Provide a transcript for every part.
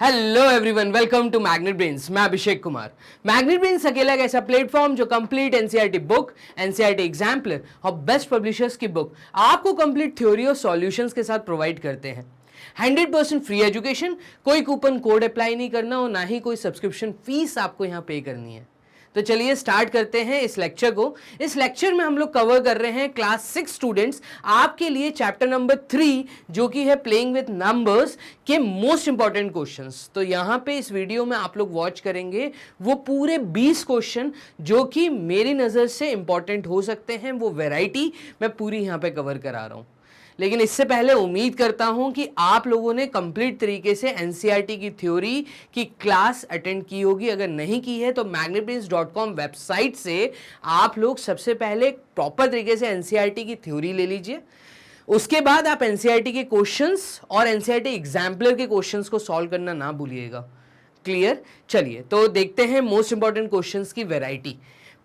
Hello everyone, welcome to magnet brains. मैं Abhishek Kumar. Magnet brains अकेला एक ऐसा प्लेटफॉर्म जो complete NCERT book, NCERT exemplar और बेस्ट पब्लिशर्स की बुक आपको कंप्लीट थ्योरी और सॉल्यूशंस के साथ प्रोवाइड करते हैं। 100% फ्री एजुकेशन, कोई कूपन कोड अप्लाई नहीं करना और ना ही कोई सब्सक्रिप्शन फीस आपको यहाँ पे करनी है। तो चलिए स्टार्ट करते हैं इस लेक्चर को। इस लेक्चर में हम लोग कवर कर रहे हैं क्लास 6 स्टूडेंट्स आपके लिए चैप्टर नंबर 3 जो कि है प्लेइंग विद नंबर्स के मोस्ट इंपॉर्टेंट क्वेश्चंस। तो यहाँ पे इस वीडियो में आप लोग वॉच करेंगे वो पूरे 20 क्वेश्चन जो कि मेरी नज़र से इंपॉर्टेंट हो सकते हैं। वो वैरायटी मैं पूरी यहाँ पे कवर करा रहा हूँ। लेकिन इससे पहले उम्मीद करता हूं कि आप लोगों ने कंप्लीट तरीके से एनसीईआरटी की थ्योरी की क्लास अटेंड की होगी। अगर नहीं की है तो magnetbrains.com वेबसाइट से आप लोग सबसे पहले प्रॉपर तरीके से एनसीईआरटी की थ्योरी ले लीजिए। उसके बाद आप एनसीईआरटी के क्वेश्चंस और एनसीईआरटी एग्जाम्पलर के क्वेश्चंस को सॉल्व करना ना भूलिएगा। क्लियर? चलिए तो देखते हैं मोस्ट इंपॉर्टेंट क्वेश्चंस की वैरायटी।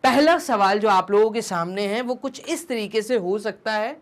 पहला सवाल जो आप लोगों के सामने है वो कुछ इस तरीके से हो सकता है।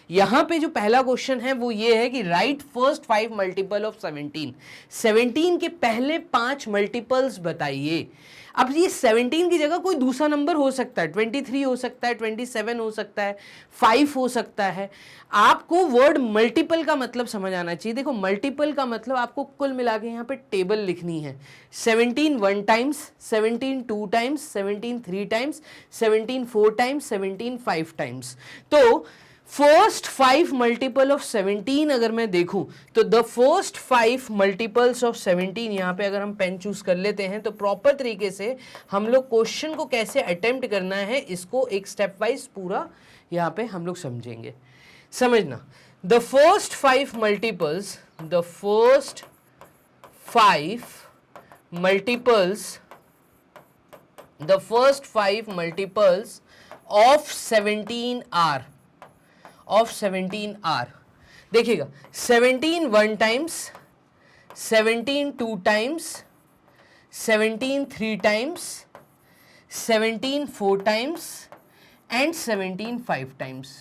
यहां पे जो पहला क्वेश्चन है वो ये है कि राइट फर्स्ट 5 मल्टीपल ऑफ 17। 17 के पहले 5 मल्टीपल्स बताइए। अब ये 17 की जगह कोई दूसरा नंबर हो सकता है, 23 हो सकता है, 27 हो सकता है, 5 हो सकता है। आपको वर्ड मल्टीपल का मतलब समझ आना चाहिए। देखो मल्टीपल का मतलब आपको कुल मिला के यहाँ पे टेबल लिखनी है। 17 1 times, 17 2 times, 17 3 times, 17 4 times, 17 5 times. तो फर्स्ट 5 मल्टीपल ऑफ 17 अगर मैं देखूं तो द फर्स्ट 5 मल्टीपल्स ऑफ 17, यहां पे अगर हम पेन चूज कर लेते हैं तो प्रॉपर तरीके से हम लोग क्वेश्चन को कैसे अटेम्प्ट करना है इसको एक स्टेप वाइज पूरा यहां पे हम लोग समझेंगे। समझना, the first 5 multiples, the first 5 multiples, the first 5 multiples of 17 are, of 17 are. देखिएगा 17 1 times, 17 2 times, 17 3 times, 17 4 times and 17 5 times.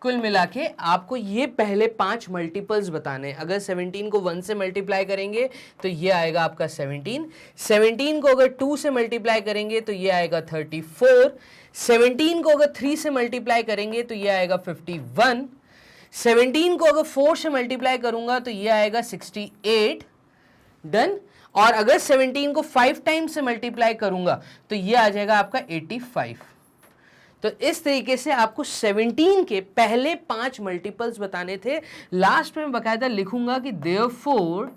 कुल मिला के आपको ये पहले 5 मल्टीपल्स बताने। अगर 17 को 1 से मल्टीप्लाई करेंगे तो ये आएगा आपका 17, 17 को अगर 2 से मल्टीप्लाई करेंगे तो ये आएगा 34, 17 को अगर 3 से मल्टीप्लाई करेंगे तो ये आएगा 51, 17 को अगर 4 से मल्टीप्लाई करूंगा तो ये आएगा 68। डन। और अगर 17 को 5 टाइम्स से मल्टीप्लाई करूंगा तो ये आ जाएगा आपका 85। तो इस तरीके से आपको 17 के पहले 5 मल्टीपल्स बताने थे। लास्ट में बकायदा लिखूंगा कि therefore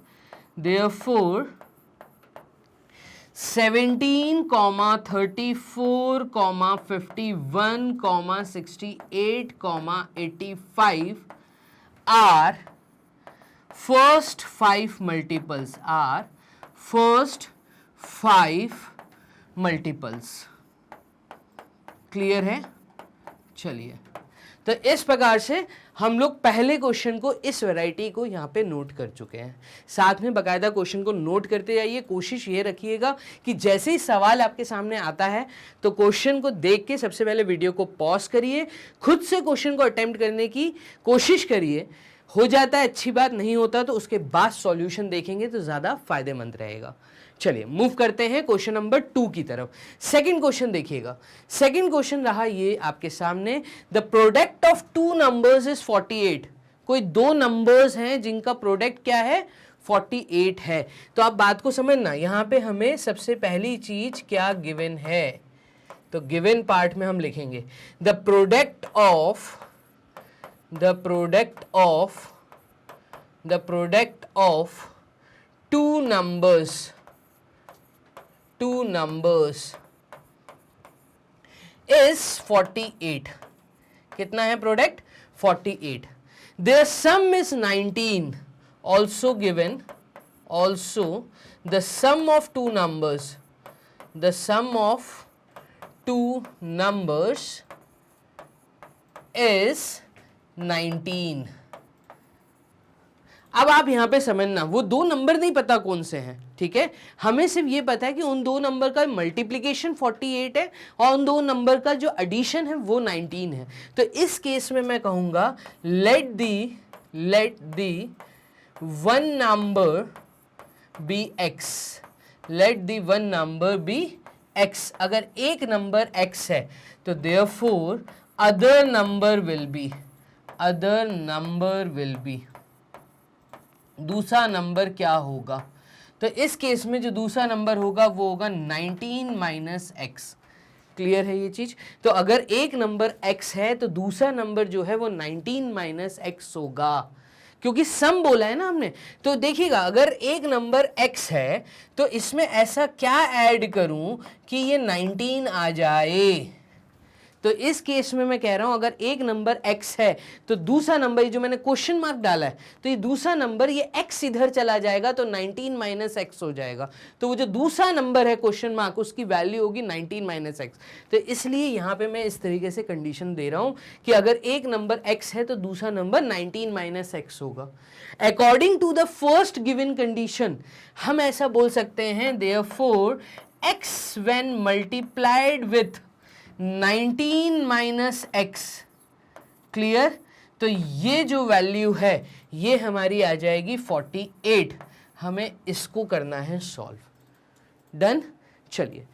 17, 34, 51, 68, 85 are first 5 multiples, are first 5 multiples। Clear है? चलिए तो इस प्रकार से हम लोग पहले क्वेश्चन को, इस वैरायटी को यहाँ पे नोट कर चुके हैं। साथ में बकायदा क्वेश्चन को नोट करते जाइए। कोशिश ये रखिएगा कि जैसे ही सवाल आपके सामने आता है तो क्वेश्चन को देख के सबसे पहले वीडियो को पॉज करिए, खुद से क्वेश्चन को अटेम्प्ट करने की कोशिश करिए। हो जाता है अच्छी बात, नहीं होता तो उसके बाद सॉल्यूशन देखेंगे तो ज़्यादा फायदेमंद रहेगा। चलिए मूव करते हैं क्वेश्चन नंबर 2 की तरफ। सेकंड क्वेश्चन देखिएगा। सेकंड क्वेश्चन रहा ये आपके सामने, the product of 2 numbers is 48। कोई 2 नंबर्स हैं जिनका प्रोडक्ट क्या है? 48 है। तो आप बात को समझना, यहां पे हमें सबसे पहली चीज क्या गिवन है, तो गिवन पार्ट में हम लिखेंगे the product of 2 numbers is 48। कितना है product? 48। Their sum is 19, also given, also the sum of 2 numbers, the sum of 2 numbers is 19। अब आप यहां पे समझना, वो 2 नंबर नहीं पता कौन से हैं, ठीक है। हमें सिर्फ ये पता है कि उन 2 नंबर का मल्टीप्लिकेशन 48 है और उन 2 नंबर का जो एडिशन है वो 19 है। तो इस केस में मैं कहूंगा let the one number be x, let the one number be x। अगर एक नंबर x है तो therefore other number will be, दूसरा नंबर क्या होगा? तो इस केस में जो दूसरा नंबर होगा वो होगा 19 माइनस एक्स। क्लियर है ये चीज? तो अगर एक नंबर x है तो दूसरा नंबर जो है वो 19 माइनस एक्स होगा, क्योंकि सम बोला है ना हमने। तो देखिएगा, अगर एक नंबर x है तो इसमें ऐसा क्या ऐड करूं कि ये 19 आ जाए। तो इस केस में मैं कह रहा हूं अगर एक नंबर x है तो दूसरा नंबर, ये जो मैंने क्वेश्चन मार्क डाला है, तो ये दूसरा नंबर, ये x इधर चला जाएगा तो 19 माइनस एक्स हो जाएगा। तो वो जो दूसरा नंबर है क्वेश्चन मार्क, उसकी वैल्यू होगी 19 माइनस एक्स। तो इसलिए यहां पे मैं इस तरीके से कंडीशन दे रहा हूं कि अगर एक नंबर x है तो दूसरा नंबर 19 माइनस एक्स होगा। According to the first given condition हम ऐसा बोल सकते हैं, therefore x when multiplied with 19 minus x. Clear? तो ये जो वैल्यू है ये हमारी आ जाएगी 48। हमें इसको करना है सॉल्व। डन? चलिए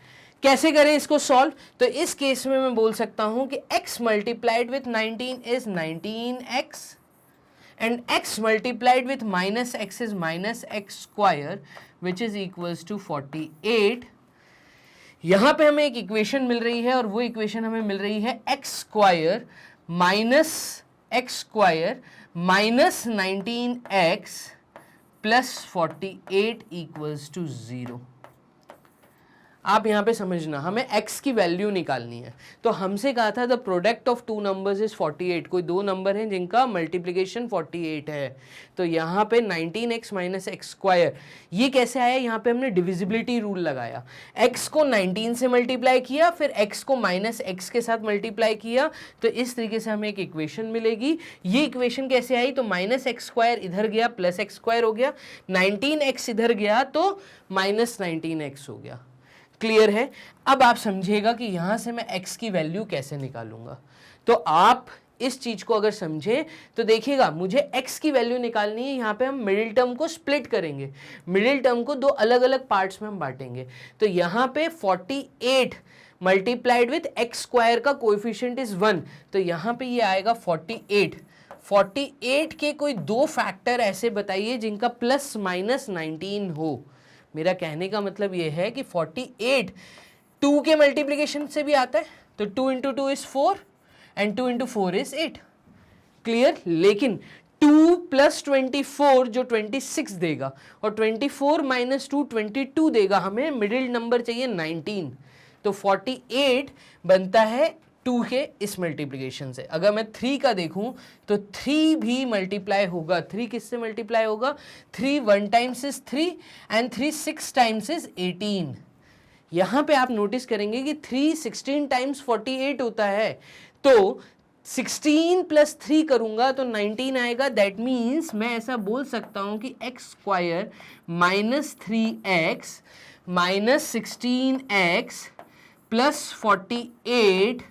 कैसे करें इसको सॉल्व? तो इस केस में मैं बोल सकता हूं कि x multiplied with 19 is 19x and x multiplied with minus x is minus x square which is equals to 48। यहां पे हमें एक इक्वेशन मिल रही है और वो इक्वेशन हमें मिल रही है x square minus 19x plus 48 equals to 0। आप यहां पे समझना, हमें x की वैल्यू निकालनी है। तो हमसे कहा था the product of two numbers is 48। कोई दो नंबर हैं जिनका मल्टीप्लिकेशन 48 है। तो यहाँ पे 19x माइनस एक्स स्क्वायर, ये कैसे आया? यहाँ पे हमने डिविजिबिलिटी रूल लगाया। x को 19 से मल्टीप्लाई किया, फिर x को माइनस एक्स के साथ मल्टीप्लाई किया, तो इस तरीके से हमें एक इक्वेशन मिलेगी। ये इक्वेशन कैसे आई? तो माइनस एक्स स्क्वायर इधर गया, प्लस एक्स स्क्वायर हो गया, 19x इधर गया तो माइनस 19x हो गया। क्लियर है? अब आप समझिएगा कि यहां से मैं x की वैल्यू कैसे निकालूंगा। तो आप इस चीज को अगर समझे तो देखिएगा, मुझे x की वैल्यू निकालनी है। यहां पे हम मिडिल टर्म को स्प्लिट करेंगे, मिडिल टर्म को दो अलग अलग पार्ट्स में हम बांटेंगे। तो यहां पे 48 मल्टीप्लाइड विथ एक्स स्क्वायर का कोएफिशिएंट इज 1, तो यहां पे ये आएगा 48 के कोई दो फैक्टर ऐसे बताइए जिनका प्लस माइनस 19 हो। मेरा कहने का मतलब यह है कि 48 2 के मल्टीप्लिकेशन से भी आता है, तो 2 into 2 is 4 and 2 into 4 is 8। Clear? लेकिन 2 प्लस 24 जो 26 देगा, और 24 माइनस 2 22 देगा। हमें मिडिल नंबर चाहिए 19, तो 48 बनता है 2 के इस मल्टीप्लिकेशन से। अगर मैं 3 का देखूं तो 3 भी मल्टीप्लाई होगा। 3 किससे मल्टीप्लाई होगा? 3 1 times is 3 and 3 6 times is 18। यहां पे आप नोटिस करेंगे कि 3 16 टाइम्स 48 होता है, तो 16 प्लस 3 करूंगा तो 19 आएगा। दैट मीन्स मैं ऐसा बोल सकता हूं कि x square minus 3x minus 16x plus 48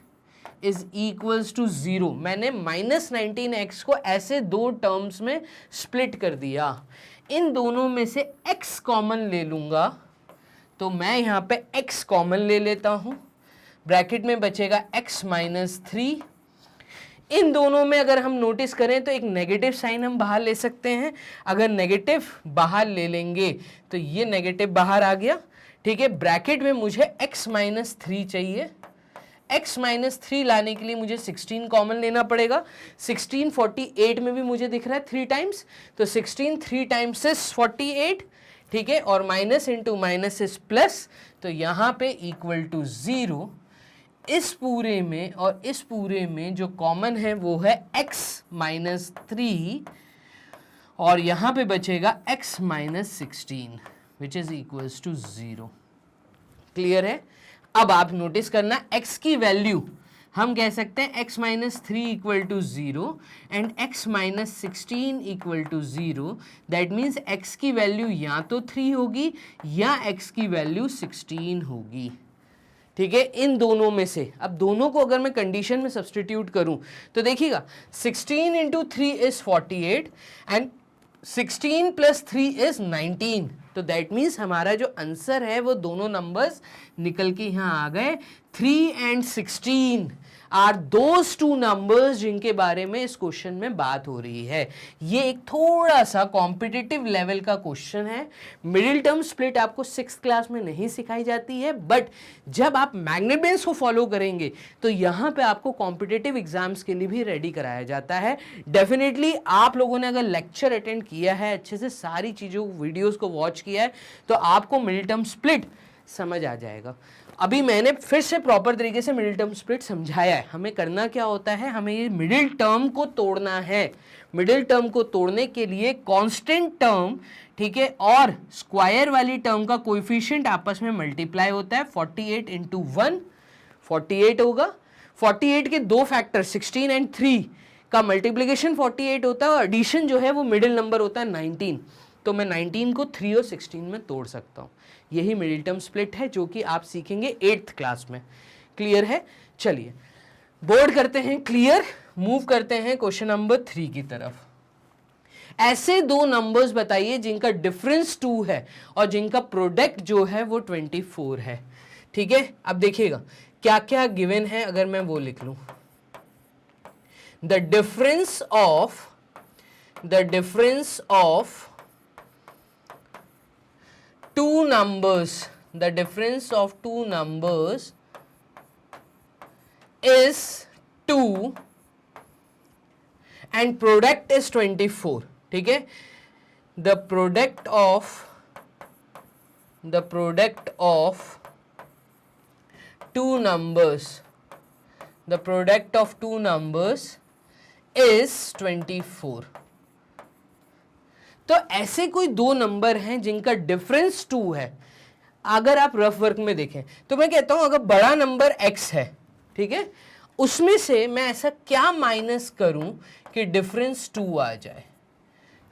is equals to 0। मैंने माइनस 19x को ऐसे दो टर्म्स में स्प्लिट कर दिया। इन दोनों में से x कॉमन ले लूंगा, तो मैं यहां पे x कॉमन ले लेता हूं। ब्रैकेट में बचेगा x माइनस 3। इन दोनों में अगर हम नोटिस करें तो एक नेगेटिव साइन हम बाहर ले सकते हैं। अगर नेगेटिव बाहर ले लेंगे तो ये नेगेटिव बाहर आ गया। ठीक है, ब्रैकेट में मुझे x माइनस 3 चाहिए। x माइनस 3 लाने के लिए मुझे 16 कॉमन लेना पड़ेगा। 16 48 में भी मुझे दिख रहा है 3 टाइम्स, तो 16 3 टाइम्स इज 48। ठीक है, और minus into minus is plus, तो यहाँ पे इक्वल टू 0। इस पूरे में और इस पूरे में जो कॉमन है वो है x माइनस 3, और यहाँ पे बचेगा x minus 16 which is equals to 0। Clear है? अब आप नोटिस करना, x की वैल्यू हम कह सकते हैं x minus 3 equal to 0 and x minus 16 equal to 0। That means x की वैल्यू या तो 3 होगी या x की वैल्यू 16 होगी। ठीक है, इन दोनों में से। अब दोनों को अगर मैं कंडीशन में सब्सटीट्यूट करूं तो देखिएगा, 16 into 3 is 48 and 16 plus 3 is 19। तो दैट मीन्स हमारा जो आंसर है वो दोनों नंबर्स निकल के यहाँ आ गए। 3 and 16 are those two numbers जिनके बारे में इस क्वेश्चन में बात हो रही है। ये एक थोड़ा सा कॉम्पिटिटिव लेवल का क्वेश्चन है। मिडिल टर्म स्प्लिट आपको 6th क्लास में नहीं सिखाई जाती है, बट जब आप मैग्नेट बेन्स को फॉलो करेंगे तो यहाँ पे आपको कॉम्पिटिटिव एग्जाम्स के लिए भी रेडी कराया जाता है। डेफिनेटली आप लोगों ने अगर लेक्चर अटेंड किया है, अच्छे से सारी चीज़ों वीडियोज़ को वॉच किया है, तो आपको मिडिल टर्म स्प्लिट समझ आ जाएगा। अभी मैंने फिर से प्रॉपर तरीके से मिडिल टर्म स्प्लिट समझाया है। हमें करना क्या होता है, हमें ये मिडिल टर्म को तोड़ना है। मिडिल टर्म को तोड़ने के लिए कांस्टेंट टर्म, ठीक है, और स्क्वायर वाली टर्म का कोएफिशिएंट आपस में मल्टीप्लाई होता है। 48 इंटू 1 48 होगा। 48 के दो फैक्टर 16 एंड 3 का मल्टीप्लीकेशन 48 होता है, और एडिशन जो है वो मिडिल नंबर होता है 19। तो मैं 19 को 3 और 16 में तोड़ सकता हूँ। यही मिडिल टर्म स्प्लिट है जो कि आप सीखेंगे 8th क्लास में। क्लियर है? चलिए बोर्ड करते हैं क्लियर, मूव करते हैं क्वेश्चन नंबर 3 की तरफ। ऐसे दो नंबर्स बताइए जिनका डिफरेंस 2 है और जिनका प्रोडक्ट जो है वो 24 है। ठीक है, अब देखिएगा क्या क्या गिवन है। अगर मैं वो लिख लूं, the difference of two numbers, the difference of two numbers is 2 and product is 24. ठीक है, the product of two numbers is 24. तो ऐसे कोई दो नंबर हैं जिनका डिफरेंस 2 है। अगर आप रफ वर्क में देखें तो मैं कहता हूं अगर बड़ा नंबर x है, ठीक है, उसमें से मैं ऐसा क्या माइनस करूं कि डिफरेंस 2 आ जाए।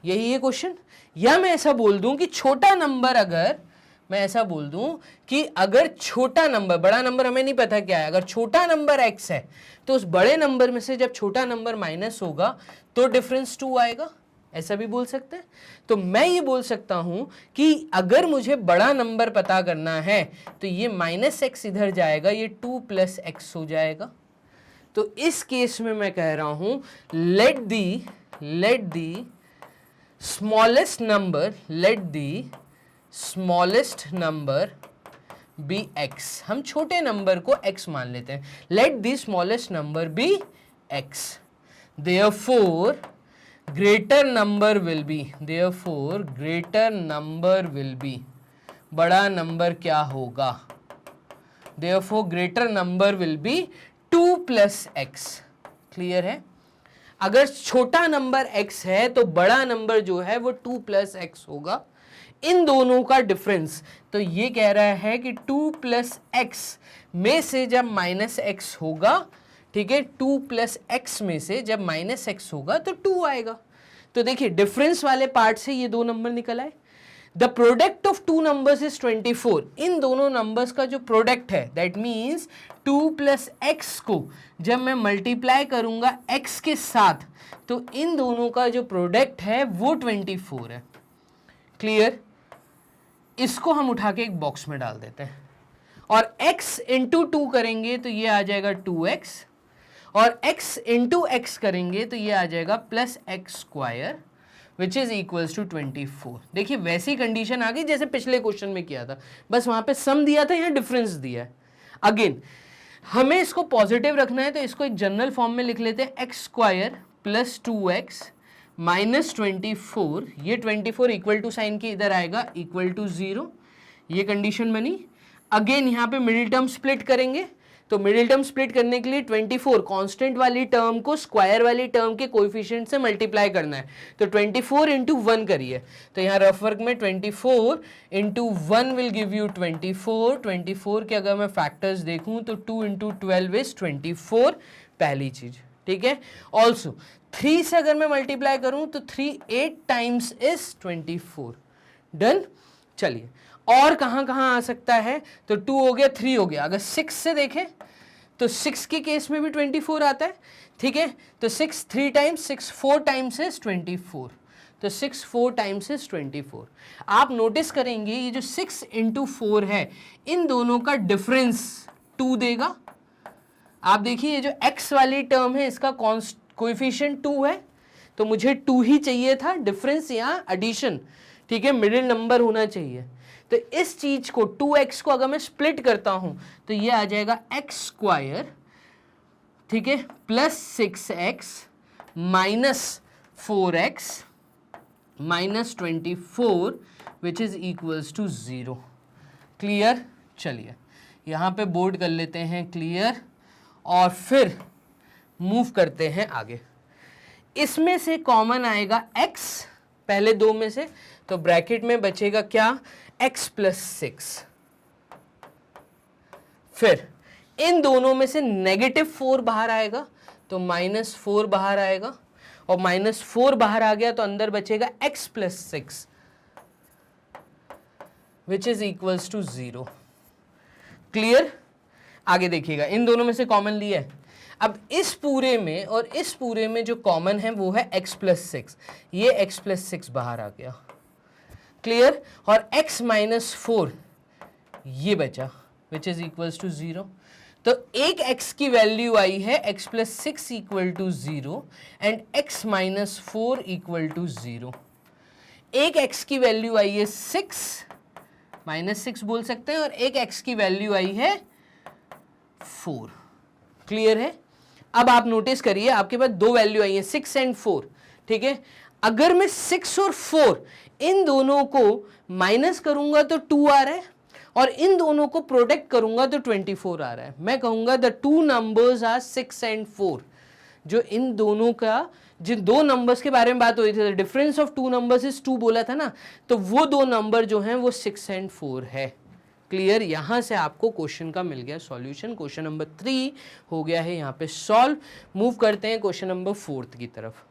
यही है क्वेश्चन। या मैं ऐसा बोल दूं कि छोटा नंबर, अगर मैं ऐसा बोल दूं कि अगर छोटा नंबर, बड़ा नंबर हमें नहीं पता क्या है, अगर छोटा नंबर x है तो उस बड़े नंबर में से जब छोटा नंबर माइनस होगा तो डिफरेंस 2 आएगा। ऐसा भी बोल सकते हैं। तो मैं ये बोल सकता हूं कि अगर मुझे बड़ा नंबर पता करना है तो ये -x इधर जाएगा, ये 2 + x हो जाएगा। तो इस केस में मैं कह रहा हूं let the smallest number be x। हम छोटे नंबर को x मान लेते हैं। Let the smallest number be x, therefore greater number will be, बड़ा नंबर क्या होगा, therefore greater number will be 2 + x। Clear है? अगर छोटा नंबर x है तो बड़ा नंबर जो है वो 2 + x होगा। इन दोनों का डिफरेंस, तो ये कह रहा है कि 2 + x में से जब -x होगा, ठीक है, 2 + x में से जब -x होगा तो 2 आएगा। तो देखिए डिफरेंस वाले पार्ट से ये दो नंबर निकल आए। The product of two numbers is 24। इन दोनों नंबर्स का जो प्रोडक्ट है, दैट मीन्स 2 + x को जब मैं मल्टीप्लाई करूंगा x के साथ, तो इन दोनों का जो प्रोडक्ट है वो 24 है। क्लियर? इसको हम उठा के एक बॉक्स में डाल देते हैं और x × 2 करेंगे तो ये आ जाएगा 2x, और x × x करेंगे तो ये आ जाएगा +x² which is equals to 24। देखिए वैसी कंडीशन आ गई जैसे पिछले क्वेश्चन में किया था, बस वहां पे सम दिया था, यहाँ डिफरेंस दिया है। अगेन हमें इसको पॉजिटिव रखना है तो इसको एक जनरल फॉर्म में लिख लेते हैं, x² + 2x - 24। ये 24 इक्वल टू साइन के इधर आएगा, इक्वल टू 0। ये कंडीशन बनी। अगेन यहाँ पे मिडिल टर्म स्प्लिट करेंगे, तो मिडिल टर्म स्प्लिट करने के लिए 24 कांस्टेंट वाली टर्म को स्क्वायर वाली टर्म के कोएफिशिएंट से मल्टीप्लाई करना है। तो 24 × 1 करिए, तो यहाँ रफ वर्क में 24 × 1 विल गिव यू 24। 24 के अगर मैं फैक्टर्स देखूं तो 2 × 12 इज 24, पहली चीज। ठीक है, ऑल्सो 3 से अगर मैं मल्टीप्लाई करूं तो 3 8 टाइम्स इज 24। डन। चलिए और कहाँ कहाँ आ सकता है, तो 2 हो गया, 3 हो गया। अगर 6 से देखें तो 6 के केस में भी 24 आता है। ठीक है, तो 6 3 टाइम्स 6 4 टाइम्स इज 24। तो 6 4 टाइम्स इज 24। आप नोटिस करेंगे ये जो 6 इंटू 4 है, इन दोनों का डिफरेंस 2 देगा। आप देखिए ये जो x वाली टर्म है इसका कोएफिशिएंट 2 है, तो मुझे 2 ही चाहिए था, डिफरेंस यहाँ एडिशन, ठीक है, मिडिल नंबर होना चाहिए। तो इस चीज को 2x को अगर मैं स्प्लिट करता हूं तो ये आ जाएगा x स्क्वायर, ठीक है, plus 6x minus 4x minus 24 which is equals to 0। Clear? चलिए यहां पे बोर्ड कर लेते हैं क्लियर, और फिर मूव करते हैं आगे। इसमें से कॉमन आएगा x, पहले दो में से, तो ब्रैकेट में बचेगा क्या, x प्लस 6। फिर इन दोनों में से -4 बाहर आएगा, तो -4 बाहर आएगा, और -4 बाहर आ गया तो अंदर बचेगा x plus 6 which is equals to 0। Clear? आगे देखिएगा, इन दोनों में से कॉमन लिया है। अब इस पूरे में और इस पूरे में जो कॉमन है वो है x प्लस 6, ये x प्लस 6 बाहर आ गया। क्लियर? और x माइनस 4 ये बचा विच इज इक्वल्स टू 0। तो एक x की वैल्यू आई है x plus 6 equal to 0 and x minus 4 equal to 0। एक x की वैल्यू आई है 6, -6 बोल सकते हैं, और एक x की वैल्यू आई है 4। क्लियर है? अब आप नोटिस करिए आपके पास दो वैल्यू आई है 6 एंड 4, ठीक है। अगर मैं 6 और 4 इन दोनों को माइनस करूंगा तो 2 आ रहा है, और इन दोनों को प्रोटेक्ट करूंगा तो 24 आ रहा है। मैं कहूंगा the two numbers are 6 and 4। जो इन दोनों का, जिन दो नंबर्स के बारे में बात हो रही थी, difference of two numbers is 2 बोला था ना, तो वो दो नंबर जो हैं वो 6 एंड 4 है। क्लियर? यहां से आपको क्वेश्चन का मिल गया सॉल्यूशन। क्वेश्चन नंबर 3 हो गया है यहां पे सॉल्व। मूव करते हैं क्वेश्चन नंबर 4 की तरफ।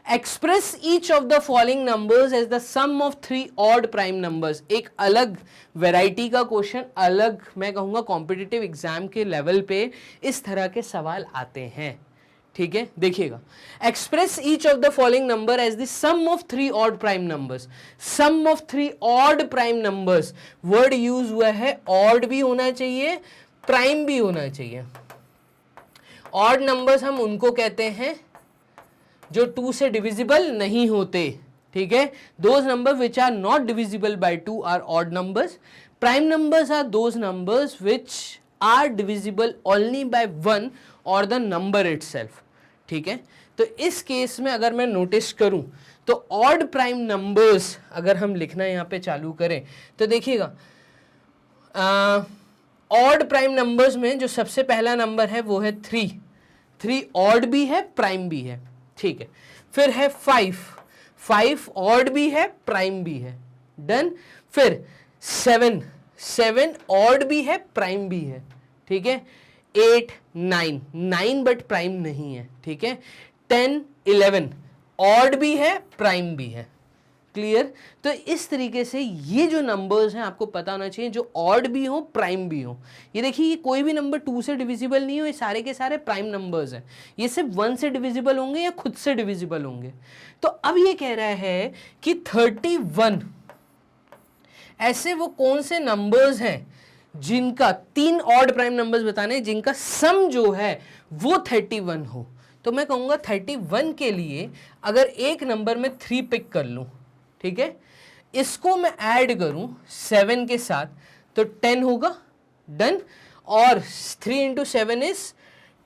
Express each of the following numbers as the sum of 3 odd prime numbers. एक अलग वैरायटी का क्वेश्चन, अलग मैं कहूंगा कॉम्पिटिटिव एग्जाम के लेवल पे इस तरह के सवाल आते हैं, ठीक है। देखिएगा, express each of the following number as the sum of 3 odd prime numbers. Sum of 3 odd prime numbers, word use हुआ है, ऑड भी होना चाहिए, प्राइम भी होना चाहिए। ऑड नंबर्स हम उनको कहते हैं जो 2 से डिविजिबल नहीं होते, ठीक है। Those number which are not divisible by 2 are odd numbers. Prime numbers are those numbers which are divisible only by 1 और द नंबर इटसेल्फ, ठीक है। तो इस केस में अगर मैं नोटिस करूं तो ऑड प्राइम नंबर्स अगर हम लिखना यहां पे चालू करें तो देखिएगा, ऑड प्राइम नंबर्स में जो सबसे पहला नंबर है वो है 3। 3 ऑड भी है, प्राइम भी है, ठीक है। फिर है 5 ऑड भी है, प्राइम भी है, डन। फिर 7 ऑड भी है, प्राइम भी है, ठीक है। 8 9 बट प्राइम नहीं है, ठीक है। 10 11 ऑड भी है, प्राइम भी है। क्लियर? तो इस तरीके से ये जो नंबर्स हैं आपको पता होना चाहिए, जो ऑड भी हो, प्राइम भी हो। ये देखिए, ये कोई भी नंबर 2 से डिविजिबल नहीं हो, ये सारे के सारे प्राइम नंबर्स हैं। ये सिर्फ 1 से डिविजिबल होंगे या खुद से डिविजिबल होंगे। तो अब ये कह रहा है कि 31 ऐसे वो कौन से नंबर्स हैं जिनका 3 ऑड प्राइम नंबर्स बताने, जिनका सम जो है वो 31 हो। तो मैं कहूंगा 31 के लिए अगर एक नंबर में 3 पिक कर लूं, ठीक है, इसको मैं ऐड करूं 7 के साथ तो 10 होगा, डन। और 3 इंटू 7 इज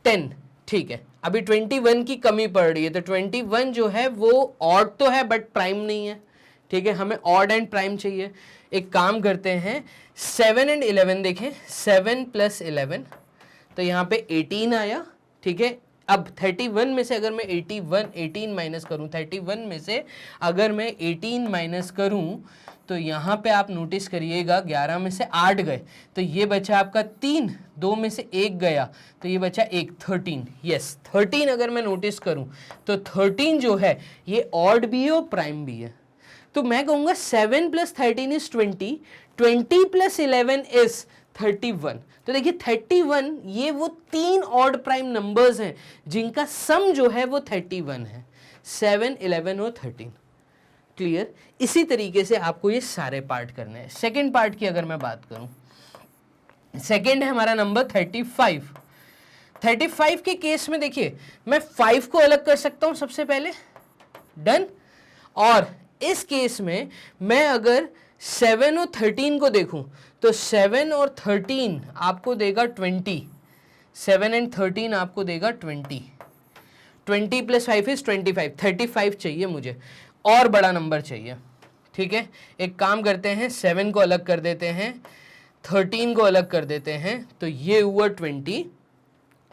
10, ठीक है। अभी 21 की कमी पड़ रही है, तो 21 जो है वो ऑड तो है बट प्राइम नहीं है, ठीक है। हमें ऑड एंड प्राइम चाहिए। एक काम करते हैं, 7 एंड 11 देखें, 7 प्लस 11 तो यहाँ पे 18 आया, ठीक है। अब 31 में से अगर मैं 18 माइनस करूं, 31 में से अगर मैं 18 माइनस करूं तो यहाँ पे आप नोटिस करिएगा 11 में से 8 गए तो ये बचा आपका 3, 2 में से 1 गया तो ये बचा 1, 13। यस, 13 अगर मैं नोटिस करूं तो 13 जो है ये ऑड भी है और प्राइम भी है। तो मैं कहूंगा 7 प्लस 13 इज 20, 20 प्लस 11 इज 31। तो देखिए 31 ये वो 3 ऑड प्राइम नंबर्स हैं जिनका सम जो है वो 31 है, 7 11 और 13। क्लियर। इसी तरीके से आपको ये सारे पार्ट करने हैं। सेकेंड पार्ट की अगर मैं बात करूं, सेकेंड है हमारा नंबर 35। 35 के केस में देखिए मैं 5 को अलग कर सकता हूं सबसे पहले, डन। और इस केस में मैं अगर 7 और 13 को देखूं तो 7 और 13 आपको देगा 20, 7 एंड 13 आपको देगा 20, 20 प्लस 5 इज 25, 35 चाहिए मुझे, और बड़ा नंबर चाहिए। ठीक है, एक काम करते हैं, 7 को अलग कर देते हैं, 13 को अलग कर देते हैं, तो ये हुआ 20,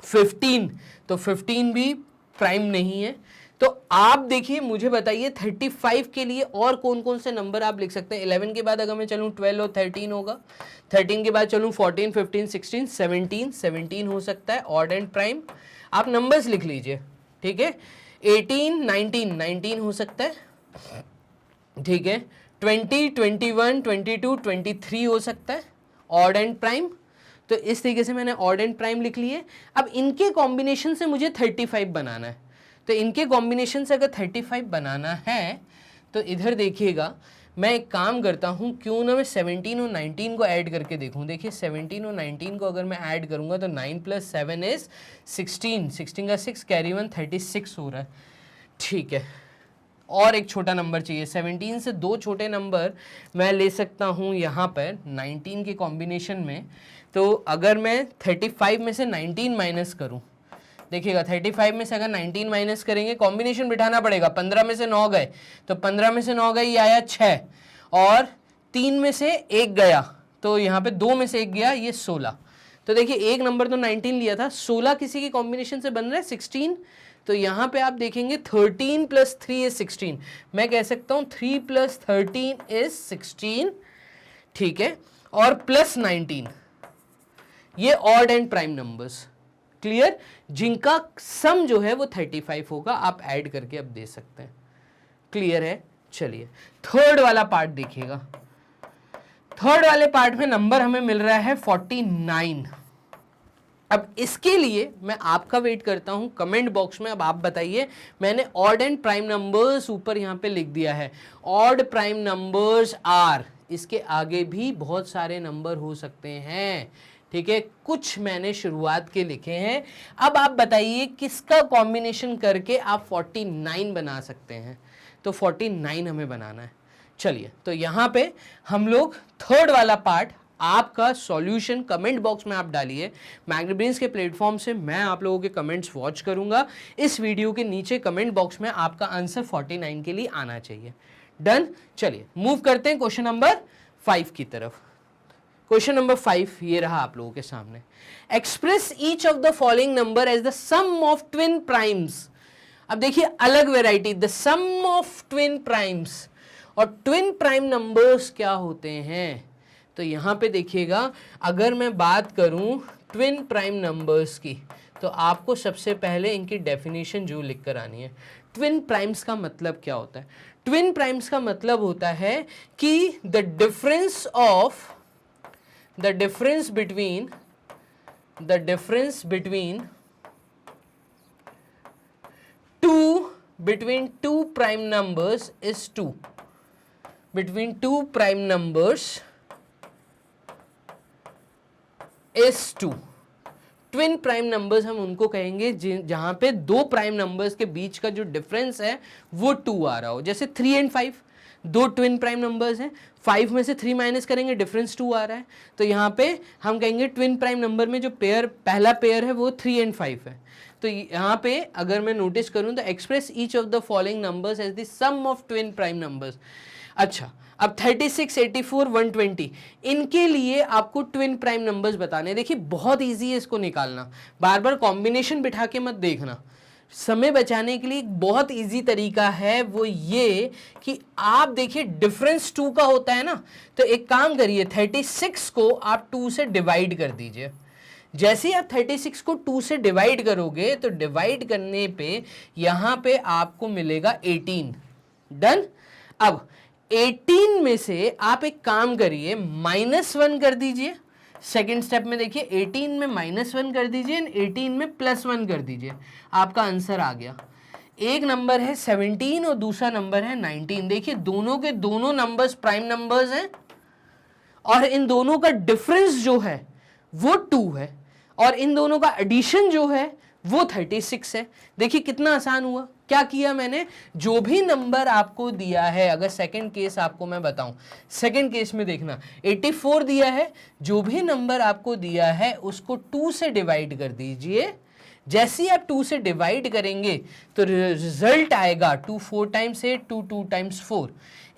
15, तो 15 भी प्राइम नहीं है। तो आप देखिए, मुझे बताइए 35 के लिए और कौन कौन से नंबर आप लिख सकते हैं। 11 के बाद अगर मैं चलूं 12 और 13 होगा, 13 के बाद चलूं 14, 15, 16, 17, 17 हो सकता है ऑड एंड प्राइम। आप नंबर्स लिख लीजिए, ठीक है। 18, 19, 19 हो सकता है, ठीक है। 20, 21, 22, 23 हो सकता है ऑड एंड प्राइम। तो इस तरीके से मैंने ऑड एंड प्राइम लिख लिए। अब इनके कॉम्बिनेशन से मुझे 35 बनाना है, तो इनके कॉम्बिनेशन से अगर 35 बनाना है तो इधर देखिएगा, मैं एक काम करता हूं, क्यों ना मैं 17 और 19 को ऐड करके देखूं। देखिए 17 और 19 को अगर मैं ऐड करूंगा तो 9 + 7 इज 16, 16 का 6 कैरी 1, 36 हो रहा है, ठीक है। और एक छोटा नंबर चाहिए, 17 से दो छोटे नंबर मैं ले सकता हूं यहाँ पर 19 के कॉम्बिनेशन में। तो अगर मैं 35 में से 19 माइनस करूं, देखिएगा 35 में से अगर 19 माइनस करेंगे, कॉम्बिनेशन बिठाना पड़ेगा, 15 में से 9 गए तो 15 में से 9 गए, ये आया 6, और 3 में से 1 गया तो यहाँ पे 2 में से 1 गया, ये 16। तो देखिए एक नंबर तो 19 लिया था, 16 किसी की कॉम्बिनेशन से बन रहा है 16। तो यहाँ पे आप देखेंगे 13 + 3 इज 16, मैं कह सकता हूँ 3 + 13 इज 16, ठीक है। और प्लस 19, ये odd and prime numbers, clear, जिनका सम जो है वो 35 होगा, आप ऐड करके अब दे सकते हैं, क्लियर है। चलिए थर्ड वाला पार्ट देखिएगा। थर्ड वाले पार्ट में नंबर हमें मिल रहा है 49। अब इसके लिए मैं आपका वेट करता हूं कमेंट बॉक्स में। अब आप बताइए, मैंने ऑड एंड प्राइम नंबर्स ऊपर यहां पे लिख दिया है, ऑड प्राइम नंबर्स आर, इसके आगे भी बहुत सारे नंबर हो सकते हैं, ठीक है, कुछ मैंने शुरुआत के लिखे हैं। अब आप बताइए किसका कॉम्बिनेशन करके आप 49 बना सकते हैं। तो 49 हमें बनाना है। चलिए तो यहां पे हम लोग थर्ड वाला पार्ट, आपका सॉल्यूशन कमेंट बॉक्स में आप डालिए। मैग्नेट ब्रेन्स के प्लेटफॉर्म से मैं आप लोगों के कमेंट्स वॉच करूंगा। इस वीडियो के नीचे कमेंट बॉक्स में आपका आंसर 49 के लिए आना चाहिए। डन। चलिए मूव करते हैं क्वेश्चन नंबर 5 की तरफ। क्वेश्चन नंबर 5 ये रहा आप लोगों के सामने। Express each of the following number as the sum of twin primes. अब देखिए अलग variety, the sum of twin primes. और ट्विन प्राइम नंबर्स क्या होते हैं, तो यहां पे देखिएगा, अगर मैं बात करूं ट्विन प्राइम नंबर्स की, तो आपको सबसे पहले इनकी डेफिनेशन जो लिख कर आनी है। ट्विन प्राइम्स का मतलब क्या होता है? ट्विन प्राइम्स का मतलब होता है कि the difference between two prime numbers is 2. Between two prime numbers is 2. Twin prime numbers हम उनको कहेंगे जहां पे दो प्राइम नंबर्स के बीच का जो डिफरेंस है वो 2 आ रहा हो। जैसे 3 एंड 5, दो ट्विन प्राइम नंबर्स हैं, 5 में से 3 माइनस करेंगे, डिफरेंस 2 आ रहा है, तो यहाँ पे हम कहेंगे ट्विन प्राइम नंबर में जो पेयर, पहला पेयर है वो 3 एंड 5 है। तो यहाँ पे अगर मैं नोटिस करूँ तो express each of the following numbers as the sum of twin prime numbers. अच्छा, अब 36, 84, 120, इनके लिए आपको ट्विन प्राइम नंबर्स बताने। देखिए बहुत इजी है इसको निकालना, बार बार कॉम्बिनेशन बिठा के मत देखना। समय बचाने के लिए एक बहुत इजी तरीका है, वो ये कि आप देखिए डिफरेंस 2 का होता है ना, तो एक काम करिए 36 को आप 2 से डिवाइड कर दीजिए। जैसे ही आप 36 को 2 से डिवाइड करोगे तो डिवाइड करने पे यहां पे आपको मिलेगा 18। डन। अब 18 में से आप एक काम करिए, -1 कर दीजिए। सेकेंड स्टेप में देखिए 18 में -1 कर दीजिए, 18 में +1 कर दीजिए, आपका आंसर आ गया। एक नंबर है 17 और दूसरा नंबर है 19। देखिए दोनों के दोनों नंबर्स प्राइम नंबर्स हैं और इन दोनों का डिफरेंस जो है वो 2 है और इन दोनों का एडिशन जो है वो 36 है। देखिए कितना आसान हुआ। क्या किया मैंने, जो भी नंबर आपको दिया है, अगर सेकंड केस आपको मैं बताऊं, सेकंड केस में देखना 84 दिया है, जो भी नंबर आपको दिया है उसको 2 से डिवाइड कर दीजिए। जैसे ही आप 2 से डिवाइड करेंगे तो रिजल्ट आएगा 2 4 टाइम्स 8, 2 2 टाइम्स 4।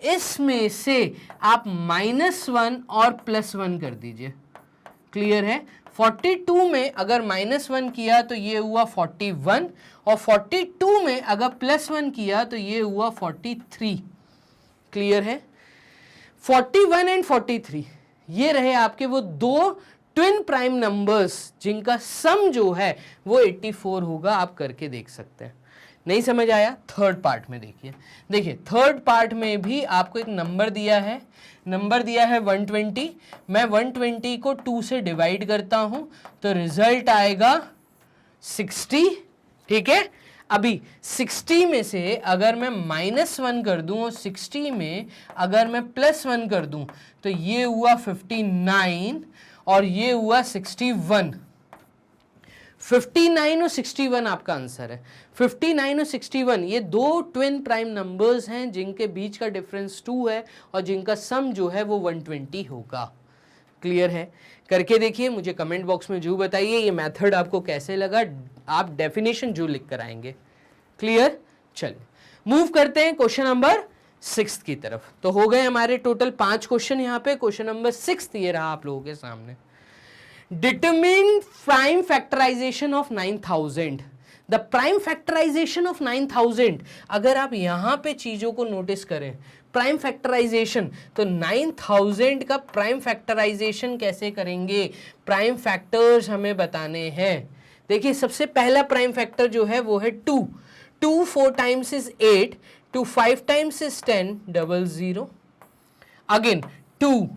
इसमें से आप -1 और +1 कर दीजिए। क्लियर है। 42 में अगर -1 किया तो ये हुआ 41 और 42 में अगर +1 किया तो ये हुआ 43। क्लियर है। 41 एंड 43 ये रहे आपके वो दो ट्विन प्राइम नंबर्स जिनका सम जो है वो 84 होगा। आप करके देख सकते हैं। नहीं समझ आया, थर्ड पार्ट में देखिए। देखिए थर्ड पार्ट में भी आपको एक नंबर दिया है, नंबर दिया है 120। मैं 120 को 2 से डिवाइड करता हूं तो रिजल्ट आएगा 60। ठीक है। अभी 60 में से अगर मैं -1 कर दूं और 60 में अगर मैं +1 कर दूं तो ये हुआ 59 और ये हुआ 61। 59 और 61 आपका आंसर है। 59 और 61 ये दो ट्विन प्राइम नंबर्स हैं जिनके बीच का डिफरेंस 2 है और जिनका सम जो है वो 120 होगा। क्लियर है। करके देखिए, मुझे कमेंट बॉक्स में जरूर बताइए ये मेथड आपको कैसे लगा। आप डेफिनेशन जरूर लिख कर आएंगे। क्लियर। चलिए मूव करते हैं क्वेश्चन नंबर 6 की तरफ। तो हो गए हमारे टोटल 5 क्वेश्चन। यहाँ पे क्वेश्चन नंबर 6 ये रहा आप लोगों के सामने। Determine prime factorization of 9000. The prime factorization of 9000, अगर आप यहां पे चीजों को नोटिस करें, प्राइम फैक्टराइजेशन, तो 9000 का प्राइम फैक्टराइजेशन कैसे करेंगे, प्राइम फैक्टर्स हमें बताने हैं। देखिए सबसे पहला प्राइम फैक्टर जो है वो है 2। 2 4 times is 8, 2 5 times is 10, 00। Again 2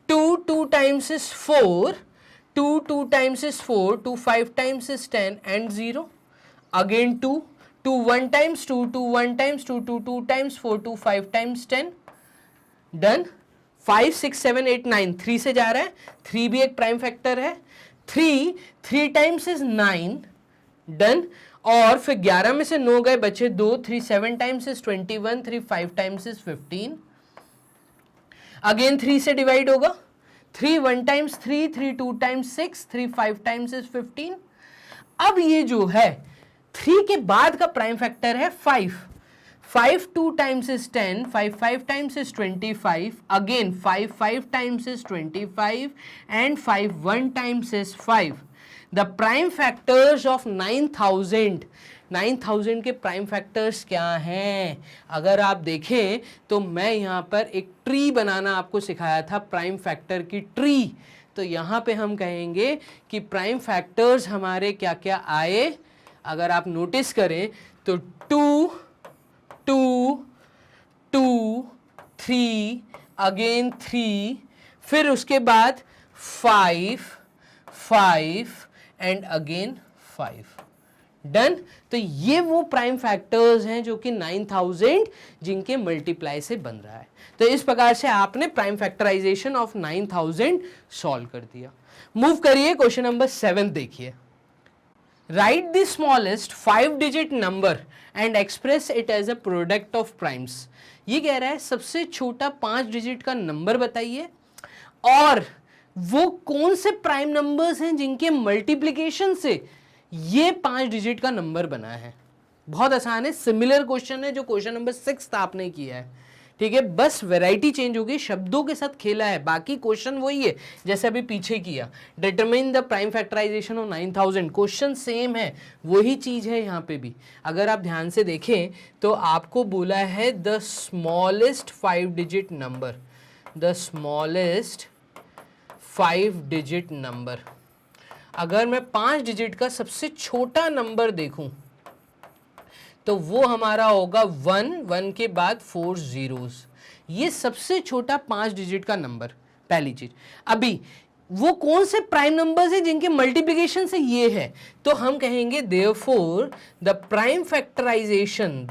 2 times is 4, 2 times is 4, 2 5 times is 10 and 0. Again 2 1 times 2, 1 times 2, 2 times 4, 2 5 times 10. Done. 5 6 7 8 9 3 से जा रहा है। 3 भी एक प्राइम फैक्टर है। 3 times is 9. Done. और फिर 11 में से 9 गए, बचे 2। 3 7 times is 21, 3 5 times is 15. Again 3 से डिवाइड होगा। 3 1 times 3, 3 2 times 6, 3 5 times is 15. अब ये जो है 3 के बाद का प्राइम फैक्टर है 5। 5 2 times is 10, 5 5 times is 25, again 5 5 times is 25 and 5 1 times is 5. The prime factors of 9000 के प्राइम फैक्टर्स क्या हैं? अगर आप देखें तो मैं यहाँ पर एक ट्री बनाना आपको सिखाया था, प्राइम फैक्टर की ट्री। तो यहाँ पे हम कहेंगे कि प्राइम फैक्टर्स हमारे क्या क्या आए। अगर आप नोटिस करें तो 2 2 2 3, अगेन 3, फिर उसके बाद 5 5 एंड अगेन 5। डन। तो ये वो प्राइम फैक्टर्स हैं जो कि 9000 जिनके मल्टीप्लाई से बन रहा है। तो इस प्रकार से आपने प्राइम फैक्टराइजेशन ऑफ 9000 सॉल्व कर दिया। मूव करिए क्वेश्चन नंबर 7 देखिए। Write the smallest 5 digit number and express it as a product of primes. ये कह रहा है सबसे छोटा 5 डिजिट का नंबर बताइए और वो कौन से प्राइम नंबर्स हैं जिनके मल्टीप्लिकेशन से ये 5 डिजिट का नंबर बना है। बहुत आसान है, सिमिलर क्वेश्चन है जो क्वेश्चन नंबर 6 आपने किया है। ठीक है, बस वैरायटी चेंज होगी, शब्दों के साथ खेला है, बाकी क्वेश्चन वही है जैसे अभी पीछे किया। Determine the prime factorization of 9000, question same है, वही चीज है यहाँ पे भी। अगर आप ध्यान से देखें तो आपको बोला है the smallest 5 digit number, the smallest 5 digit number. अगर मैं 5 डिजिट का सबसे छोटा नंबर देखूं तो वो हमारा होगा 1 के बाद 4 zeros। ये सबसे छोटा 5 डिजिट का नंबर, पहली चीज। अभी वो कौन से प्राइम नंबर्स है जिनके मल्टीप्लिकेशन से ये है, तो हम कहेंगे देयरफॉर द प्राइम फैक्टराइजेशन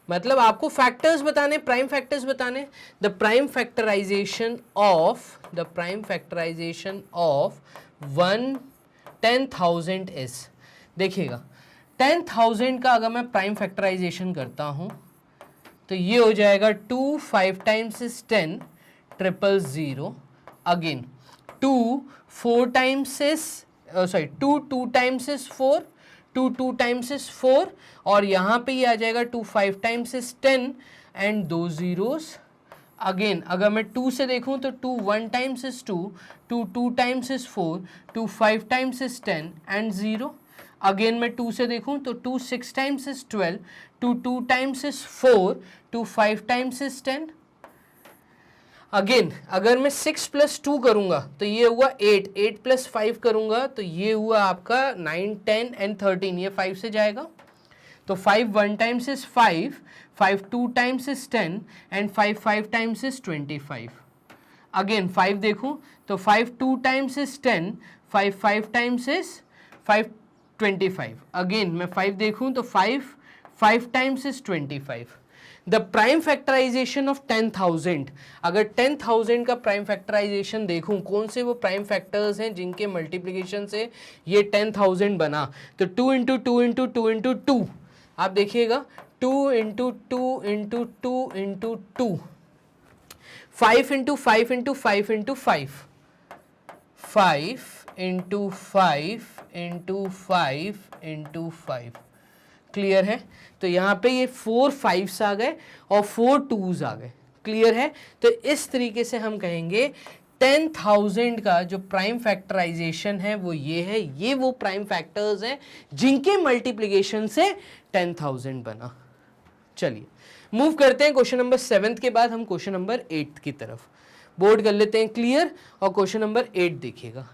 मतलब आपको फैक्टर्स बताने, प्राइम फैक्टर्स बताने, the prime factorization of 10,000 is, देखिएगा 10,000 का अगर मैं प्राइम फैक्टराइजेशन करता हूं तो ये हो जाएगा 2 5 times is 10 000, again 2 4 times is 2 2 times is 4, 2 2 times is 4, और यहाँ पे ये आ जाएगा 2 5 times is 10 and 2 zeros, again अगर मैं 2 से देखूं तो 2 1 times is 2, 2 2 times is 4, 2 5 times is 10 and 0, again मैं 2 से देखूं तो 2 6 times is 12, 2 2 times is 4, 2 5 times is 10, again अगर मैं 6 प्लस 2 करूंगा तो ये हुआ 8, 8 प्लस 5 करूंगा तो ये हुआ आपका 9 10 एंड 13, ये 5 से जाएगा, तो 5 1 times is 5, 5 2 times is 10 and 5 5 times is 25, again 5 देखूं तो 5 2 times is 10, 5 5 times is 5 25, again मैं 5 देखूं तो 5 5 times is 25। The prime factorization of 10,000, अगर 10,000 का प्राइम फैक्टराइजेशन देखूं, कौन से वो प्राइम फैक्टर्स हैं जिनके मल्टीप्लिकेशन से ये 10,000 बना, तो 2 इंटू 2 इंटू 2 इंटू 2, आप देखिएगा 2 into 2 into 2 into 2, 5 into 5 into 5 into 5, 5 into 5 into 5 into 5, clear है। तो यहाँ पे ये 4 5s आ गए और 4 2s आ गए, क्लियर है। तो इस तरीके से हम कहेंगे 10,000 का जो प्राइम फैक्टराइजेशन है वो ये है, ये वो प्राइम फैक्टर्स हैं जिनके मल्टीप्लिकेशन से 10,000 बना। चलिए मूव करते हैं क्वेश्चन नंबर 7 के बाद हम क्वेश्चन नंबर 8 की तरफ, बोर्ड कर लेते हैं क्लियर, और क्वेश्चन नंबर 8 देखिएगा।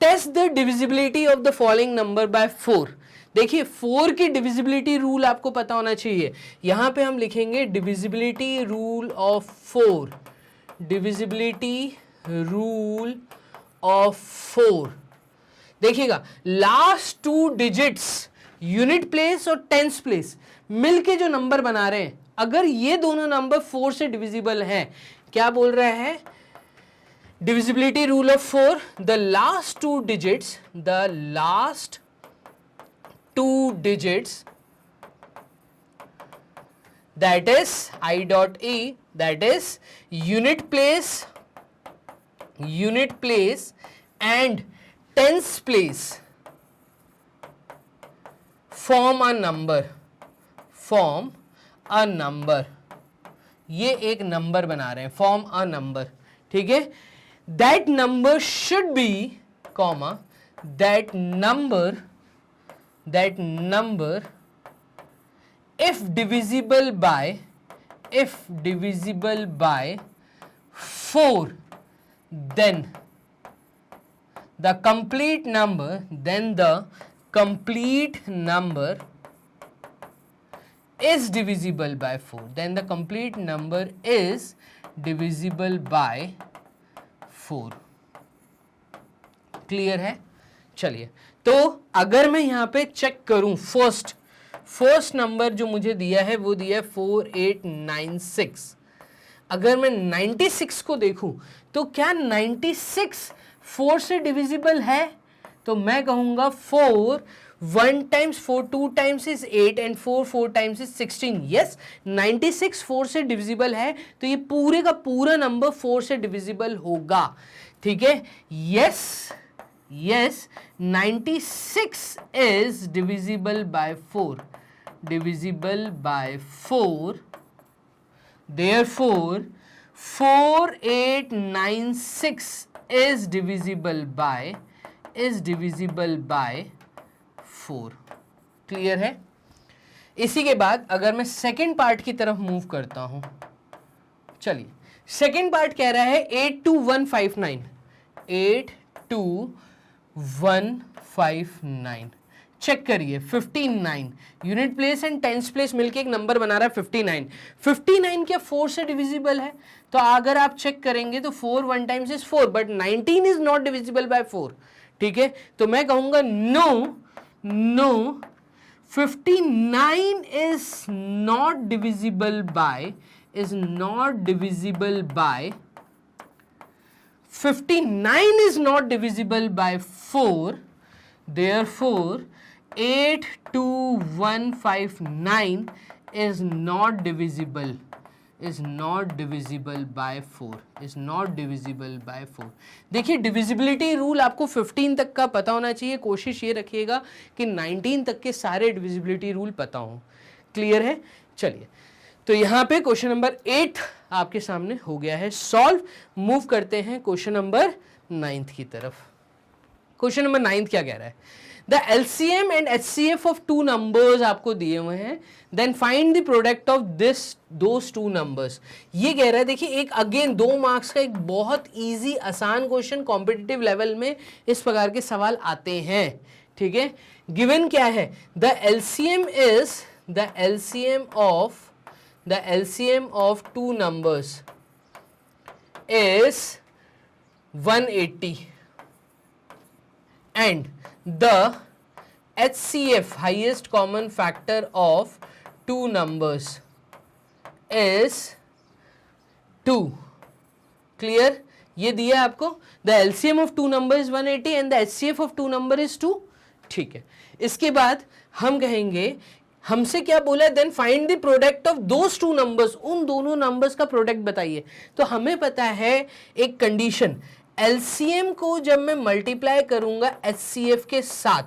Test the divisibility of the following number by 4। देखिए 4 की डिविजिबिलिटी रूल आपको पता होना चाहिए, यहां पे हम लिखेंगे divisibility rule of 4, divisibility rule of 4। देखिएगा लास्ट 2 डिजिट्स यूनिट प्लेस और टेंस प्लेस मिलके जो नंबर बना रहे हैं, अगर ये दोनों नंबर 4 से डिविजिबल हैं, क्या बोल रहा है divisibility rule of 4, the last 2 digits, the last 2 digits, that is I dot E, that is unit place and tens place form a number, ये एक नंबर बना रहे हैं, फॉर्म अ नंबर, ठीक है। That number should be comma, that number if divisible by 4, then the complete number is divisible by 4, then the complete number is divisible by 4, clear है। चलिए तो अगर मैं यहां पे चेक करूं, फर्स्ट नंबर जो मुझे दिया है वो दिया है 4896। अगर मैं 96 को देखूं तो क्या 96 4 से डिविजिबल है, तो मैं कहूंगा 4 1 times 4 2 times is 8 and 4 4 times is 16। Yes 96 4 से डिविजिबल है, तो ये पूरे का पूरा नंबर 4 से डिविजिबल होगा, ठीक है। Yes, 96 is divisible by 4. Therefore, 4896 is divisible by 4. Clear है। इसी के बाद अगर मैं सेकेंड पार्ट की तरफ मूव करता हूं, चलिए सेकेंड पार्ट कह रहा है 82159, 82159। चेक करिए 59 unit place and tens place मिलके एक नंबर बना रहा है 59। 59 क्या 4 से डिविजिबल है? तो अगर आप चेक करेंगे तो 4 1 times is 4 but 19 is not divisible bye 4। ठीक है, तो मैं कहूंगा no 59 is not divisible by 59 is not divisible by 4, therefore 82159 is not divisible by 4, is not divisible by 4। देखिए डिविजिबिलिटी रूल आपको 15 तक का पता होना चाहिए, कोशिश ये रखिएगा कि 19 तक के सारे डिविजिबिलिटी रूल पता हो। क्लियर है? चलिए, तो यहाँ पे क्वेश्चन नंबर 8 आपके सामने हो गया है सॉल्व। मूव करते हैं क्वेश्चन नंबर 9 की तरफ। क्वेश्चन नंबर 9 क्या कह रहा है? The LCM and HCF of two numbers आपको दिए हुए हैं, then find the product of those two numbers. ये कह रहा है, देखिए एक अगेन 2 मार्क्स का एक बहुत इजी आसान क्वेश्चन कॉम्पिटिटिव लेवल में इस प्रकार के सवाल आते हैं। ठीक है, गिवन क्या है? The LCM of two numbers is 180 and the HCF highest common factor of two numbers is 2। Clear? ये दिया आपको, the LCM of two number is 180 and the HCF of two number is 2। ठीक है, इसके बाद हम कहेंगे, हमसे क्या बोला? Then find the product of those two numbers, उन दोनों नंबर्स का प्रोडक्ट बताइए। तो हमें पता है एक कंडीशन, LCM को जब मैं मल्टीप्लाई करूंगा HCF के साथ,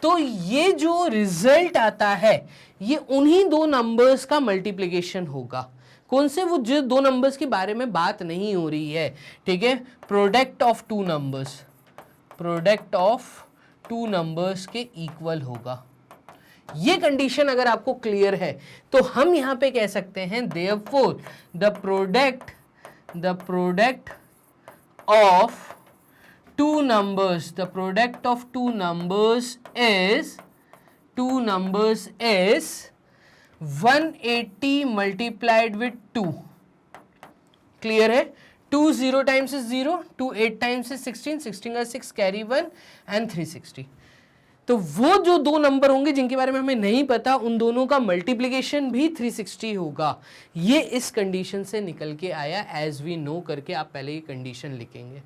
तो ये जो रिजल्ट आता है ये उन्हीं 2 नंबर्स का मल्टीप्लिकेशन होगा। कौन से? वो जो 2 नंबर्स के बारे में बात नहीं हो रही है। ठीक है, प्रोडक्ट ऑफ टू नंबर्स के इक्वल होगा। ये कंडीशन अगर आपको क्लियर है तो हम यहां पे कह सकते हैं therefore the product of two numbers is 180 multiplied with 2। Clear है? 2 0 times is 0, 2 8 times is 16, 16 का 6 कैरी 1 एंड 360। तो वो जो 2 नंबर होंगे जिनके बारे में हमें नहीं पता, उन दोनों का मल्टीप्लिकेशन भी 360 होगा। ये इस कंडीशन से निकल के आया, एज वी नो करके आप पहले ये कंडीशन लिखेंगे।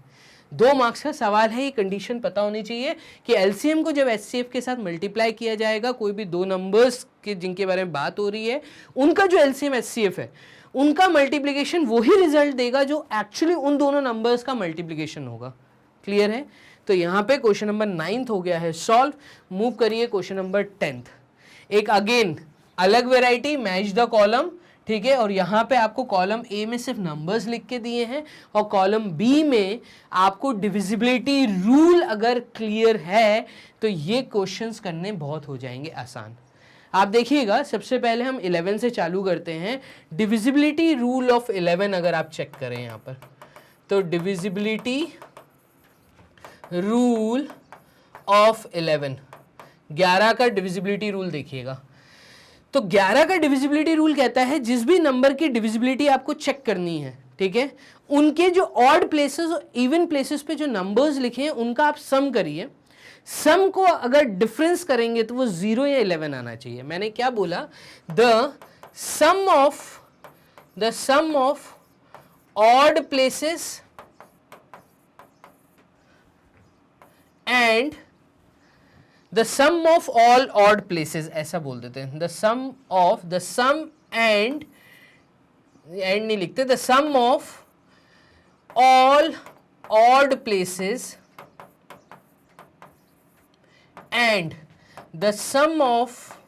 2 मार्क्स का सवाल है, ये कंडीशन पता होनी चाहिए कि LCM को जब HCF के साथ मल्टीप्लाई किया जाएगा, कोई भी 2 नंबर्स के जिनके बारे में बात हो रही है, उनका जो LCM HCF है उनका मल्टीप्लिकेशन वही रिजल्ट देगा जो एक्चुअली उन दोनों नंबर्स का मल्टीप्लिकेशन होगा। क्लियर है? तो यहाँ पे क्वेश्चन नंबर 9 हो गया है सॉल्व। मूव करिए क्वेश्चन नंबर 10। एक अगेन अलग वेराइटी, मैच द कॉलम। ठीक है, और यहाँ पे आपको कॉलम ए में सिर्फ नंबर्स लिख के दिए हैं और कॉलम बी में आपको डिविजिबिलिटी रूल अगर क्लियर है तो ये क्वेश्चंस करने बहुत हो जाएंगे आसान। आप देखिएगा, सबसे पहले हम 11 से चालू करते हैं। डिविजिबिलिटी रूल ऑफ 11 अगर आप चेक करें यहाँ पर, तो डिविजिबिलिटी रूल ऑफ 11 का डिविजिबिलिटी रूल देखिएगा। तो 11 का डिविजिबिलिटी रूल कहता है जिस भी नंबर की डिविजिबिलिटी आपको चेक करनी है, ठीक है, उनके जो ऑड प्लेसेस और इवन प्लेसेस पे जो नंबर्स लिखे हैं उनका आप सम करिए। सम को अगर डिफरेंस करेंगे तो वो 0 या 11 आना चाहिए। मैंने क्या बोला? The sum of odd places and the sum of all odd places, ऐसा बोल देते हैं। द सम एंड नहीं लिखते, the sum of all odd places and the sum of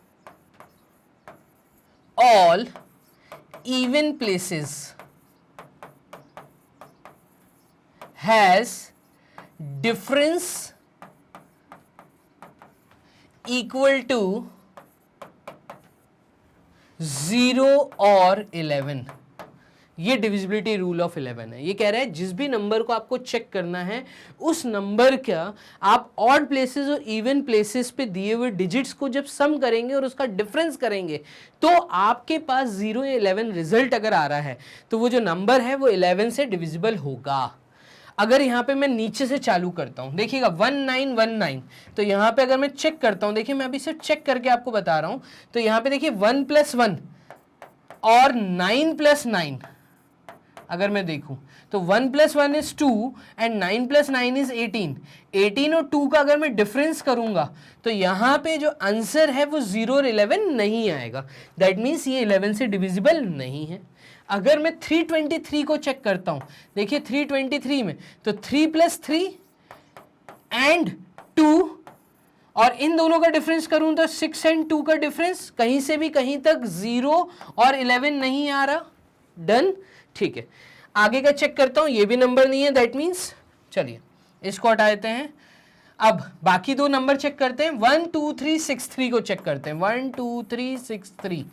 all even places has difference equal to 0 or 11। ये divisibility rule of 11 है। ये कह रहा है जिस भी नंबर को आपको चेक करना है उस नंबर का आप ऑड प्लेसेस और इवन प्लेसेस पे दिए हुए डिजिट्स को जब सम करेंगे और उसका डिफरेंस करेंगे तो आपके पास 0 या 11 रिजल्ट अगर आ रहा है तो वो जो नंबर है वो 11 से डिविजिबल होगा। अगर यहाँ पे मैं नीचे से चालू करता हूँ, देखिएगा 1919, तो यहाँ पे अगर मैं चेक करता हूँ, देखिए मैं अभी सिर्फ चेक करके आपको बता रहा हूँ, तो यहाँ पे देखिए 1 + 1 और 9 + 9 अगर मैं देखूं तो 1 + 1 is 2 एंड 9 + 9 is 18। 18 और 2 का अगर मैं डिफरेंस करूंगा तो यहाँ पे जो आंसर है वो 0 और 11 नहीं आएगा। दैट मीन्स ये 11 से डिविजिबल नहीं है। अगर मैं 323 को चेक करता हूं, देखिए 323 में तो 3 + 3 एंड 2 और इन दोनों का डिफरेंस करूं तो 6 एंड 2 का डिफरेंस, कहीं से भी कहीं तक 0 और 11 नहीं आ रहा। डन, ठीक है। आगे का चेक करता हूं, ये भी नंबर नहीं है, दैट मीन्स चलिए इसको हटा देते हैं। अब बाकी दो नंबर चेक करते हैं, 1 2 3 6 3 को चेक करते हैं, 1 2 3 6 3।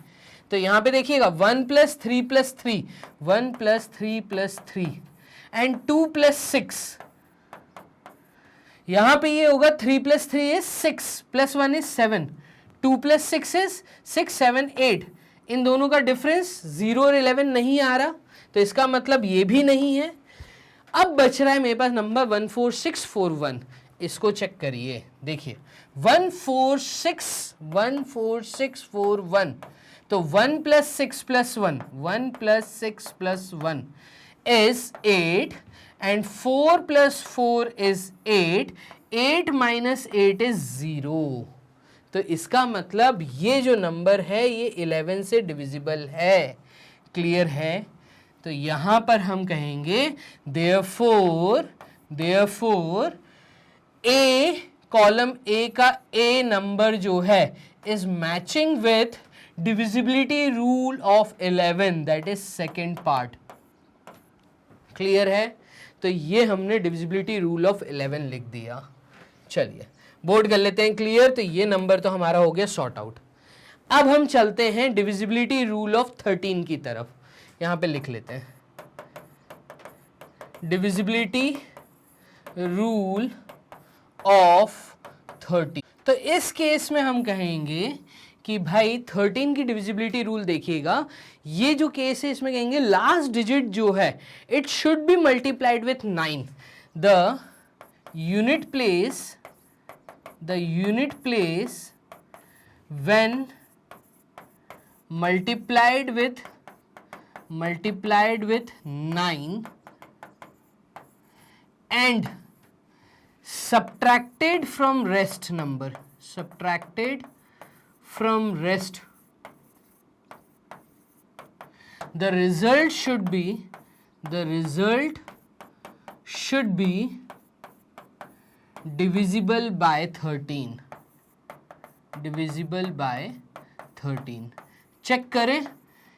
तो यहां पे देखिएगा 1 + 3 + 3, 1 + 3 + 3 एंड 2 + 6। यहां पे ये होगा 3 + 3 is 6 + 1 is 7, 2 + 6 is 6 7 8। इन दोनों का डिफरेंस 0 और 11 नहीं आ रहा, तो इसका मतलब ये भी नहीं है। अब बच रहा है मेरे पास नंबर 14641। इसको चेक करिए, देखिए 14641, तो 1 + 6 + 1, 1 + 6 + 1 is 8 and 4 + 4 is 8, 8 - 8 is 0। तो इसका मतलब ये जो नंबर है ये 11 से डिविजिबल है। क्लियर है? तो यहां पर हम कहेंगे therefore ए, कॉलम ए का ए नंबर जो है is matching with divisibility rule of 11, that is second part. Clear है? तो ये हमने डिविजिबिलिटी रूल ऑफ 11 लिख दिया। चलिए बोर्ड कर लेते हैं क्लियर। तो ये नंबर तो हमारा हो गया सॉर्ट आउट। अब हम चलते हैं डिविजिबिलिटी रूल ऑफ 13 की तरफ। यहां पे लिख लेते हैं डिविजिबिलिटी रूल ऑफ 13। तो इस केस में हम कहेंगे कि भाई 13 की डिविजिबिलिटी रूल देखिएगा, ये जो केस है इसमें कहेंगे लास्ट डिजिट जो है it should be multiplied with 9। The unit place when multiplied with 9 and subtracted from rest number, the result should be divisible by 13, check करें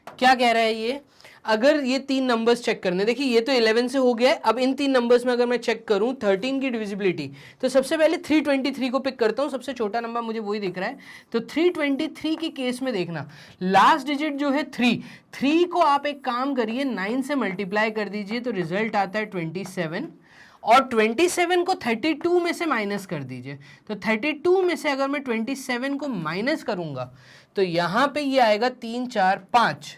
क्या कह रहा है ये। अगर ये तीन नंबर्स चेक करने, देखिए ये तो 11 से हो गया है। अब इन तीन नंबर्स में अगर मैं चेक करूं 13 की डिविजिबिलिटी, तो सबसे पहले 323 को पिक करता हूं, सबसे छोटा नंबर मुझे वही दिख रहा है। तो 323 के केस में देखना लास्ट डिजिट जो है 3 को आप एक काम करिए 9 से मल्टीप्लाई कर दीजिए तो रिजल्ट आता है 27, और 27 को 32 में से माइनस कर दीजिए। तो 32 में से अगर मैं 27 को माइनस करूंगा तो यहां पे ये आएगा 3 4 5,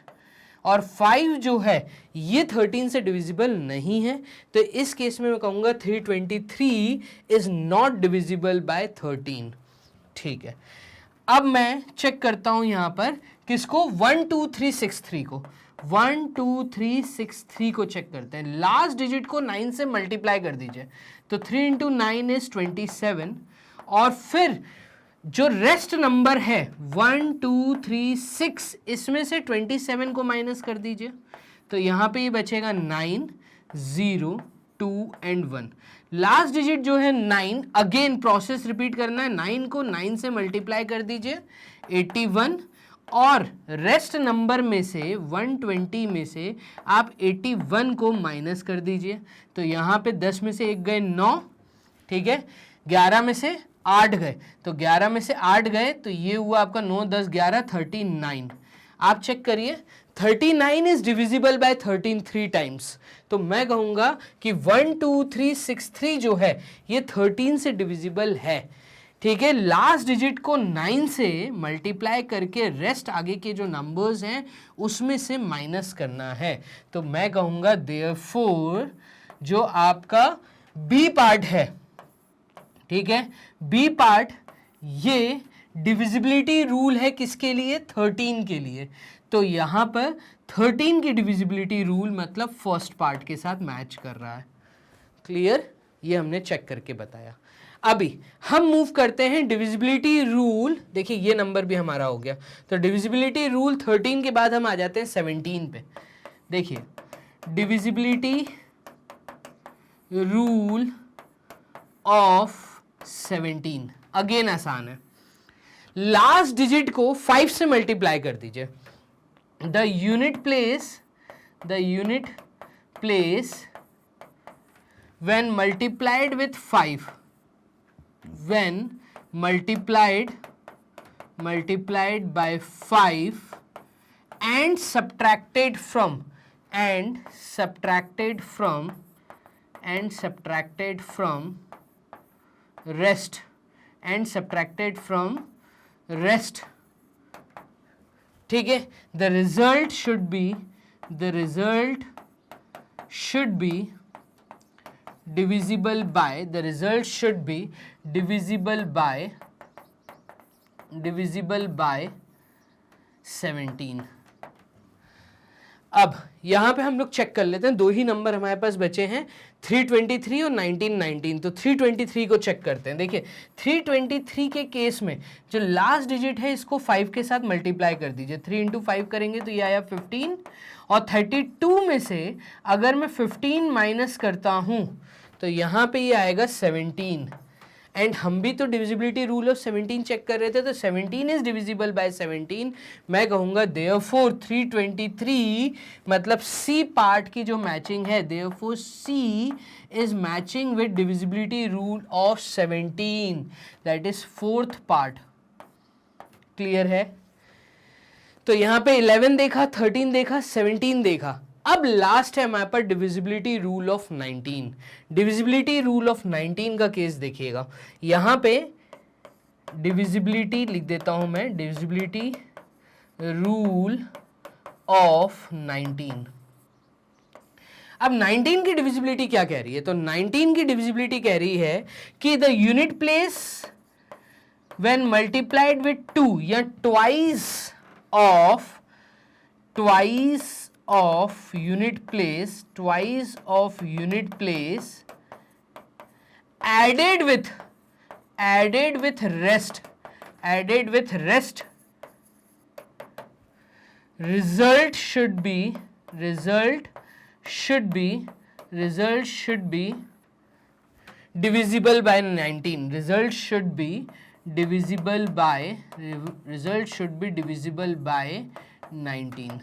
और 5 जो है ये 13 से डिविजिबल नहीं है। तो इस केस में मैं कहूंगा 323 इज नॉट डिविजिबल बाय 13। ठीक है, अब मैं चेक करता हूं यहां पर किसको, 1 2 3 6 3 को, 1 2 3 6 3 को चेक करते हैं। लास्ट डिजिट को 9 से मल्टीप्लाई कर दीजिए तो 3 × 9 इज 27, और फिर जो रेस्ट नंबर है 1 2 3 6, इसमें से 27 को माइनस कर दीजिए तो यहाँ पे ये बचेगा 9 0 2 एंड 1। लास्ट डिजिट जो है 9, अगेन प्रोसेस रिपीट करना है, 9 को 9 से मल्टीप्लाई कर दीजिए 81, और रेस्ट नंबर में से 120 में से आप 81 को माइनस कर दीजिए तो यहाँ पे 10 में से 1 गए 9, ठीक है, 11 में से 8 गए, तो 11 में से 8 गए तो ये हुआ आपका 9 10 11 39। आप चेक करिए 39 इज डिविजिबल बाय 13 3 टाइम्स, तो मैं कहूंगा कि 1 2 3 6 3 जो है ये 13 से डिविजिबल है। ठीक है, लास्ट डिजिट को 9 से मल्टीप्लाई करके रेस्ट आगे के जो नंबर्स हैं उसमें से माइनस करना है। तो मैं कहूंगा देयरफॉर जो आपका बी पार्ट है, ठीक है, बी पार्ट ये डिविजिबिलिटी रूल है किसके लिए, 13 के लिए। तो यहां पर 13 की डिविजिबिलिटी रूल मतलब फर्स्ट पार्ट के साथ मैच कर रहा है। क्लियर, ये हमने चेक करके बताया। अभी हम मूव करते हैं डिविजिबिलिटी रूल, देखिए ये नंबर भी हमारा हो गया, तो डिविजिबिलिटी रूल 13 के बाद हम आ जाते हैं 17 पे। देखिए डिविजिबिलिटी रूल ऑफ 17 अगेन आसान है, लास्ट डिजिट को 5 से मल्टीप्लाई कर दीजिए। The unit place when multiplied with 5, when multiplied by 5 and subtracted from rest, ठीक है, the result should be divisible by 17। अब यहां पे हम लोग चेक कर लेते हैं, दो ही नंबर हमारे पास बचे हैं 323 और 1919। तो 323 को चेक करते हैं। देखिए 323 के केस में जो लास्ट डिजिट है इसको 5 के साथ मल्टीप्लाई कर दीजिए, 3 इंटू 5 करेंगे तो ये आया 15, और 32 में से अगर मैं 15 माइनस करता हूं तो यहां पे ये आएगा 17। एंड हम भी तो डिविजिबिलिटी रूल ऑफ 17 चेक कर रहे थे, तो 17 इज डिविजिबल बाय 17। मैं कहूंगा देयरफॉर 323 मतलब सी पार्ट की जो मैचिंग है, therefore C is matching with divisibility rule of 17, that is fourth part. Clear है, तो यहां पे 11 देखा, 13 देखा, 17 देखा। अब लास्ट है हमारे पास divisibility rule of 19। Divisibility rule of 19 का केस देखिएगा, यहां पे डिविजिबिलिटी लिख देता हूं मैं, डिविजिबिलिटी रूल ऑफ 19। अब 19 की डिविजिबिलिटी क्या कह रही है, तो 19 की डिविजिबिलिटी कह रही है कि the unit place when multiplied with 2 या twice of unit place added with rest result should be divisible by 19। result should be divisible by 19।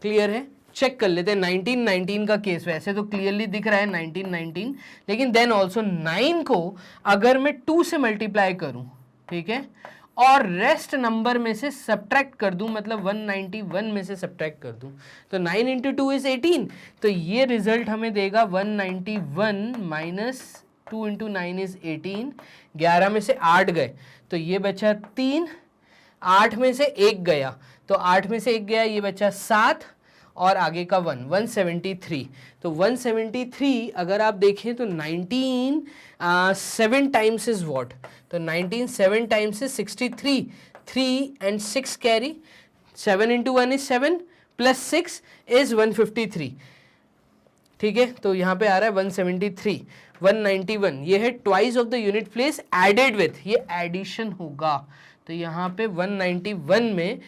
Clear है, चेक कर लेते हैं 1919 का केस। वैसे तो क्लियरली दिख रहा है 1919, लेकिन देन ऑल्सो 9 को अगर मैं 2 से मल्टीप्लाई करूं, ठीक है, और रेस्ट नंबर में से सब्ट्रैक्ट कर दूं, मतलब 191 में से सब्ट्रैक्ट कर दूं, तो 9 इंटू 2 इज 18, तो ये रिजल्ट हमें देगा 191 माइनस 2 इंटू 9 इज 18। 11 में से 8 गए तो ये बचा 3, 8 में से 1 गया तो 8 में से 1 गया, ये बचा 7, और आगे का 173। तो 173 अगर आप देखें तो 19 7 टाइम्स इज व्हाट, तो 19 7 times is 63, 3 and 6 carry, 7 into 1 is 7 plus 6 is 153। ठीक है, तो यहाँ पे आ रहा है 173, 191, ये है twice of the unit place added with, ये एडिशन होगा, तो यहाँ पे 191 में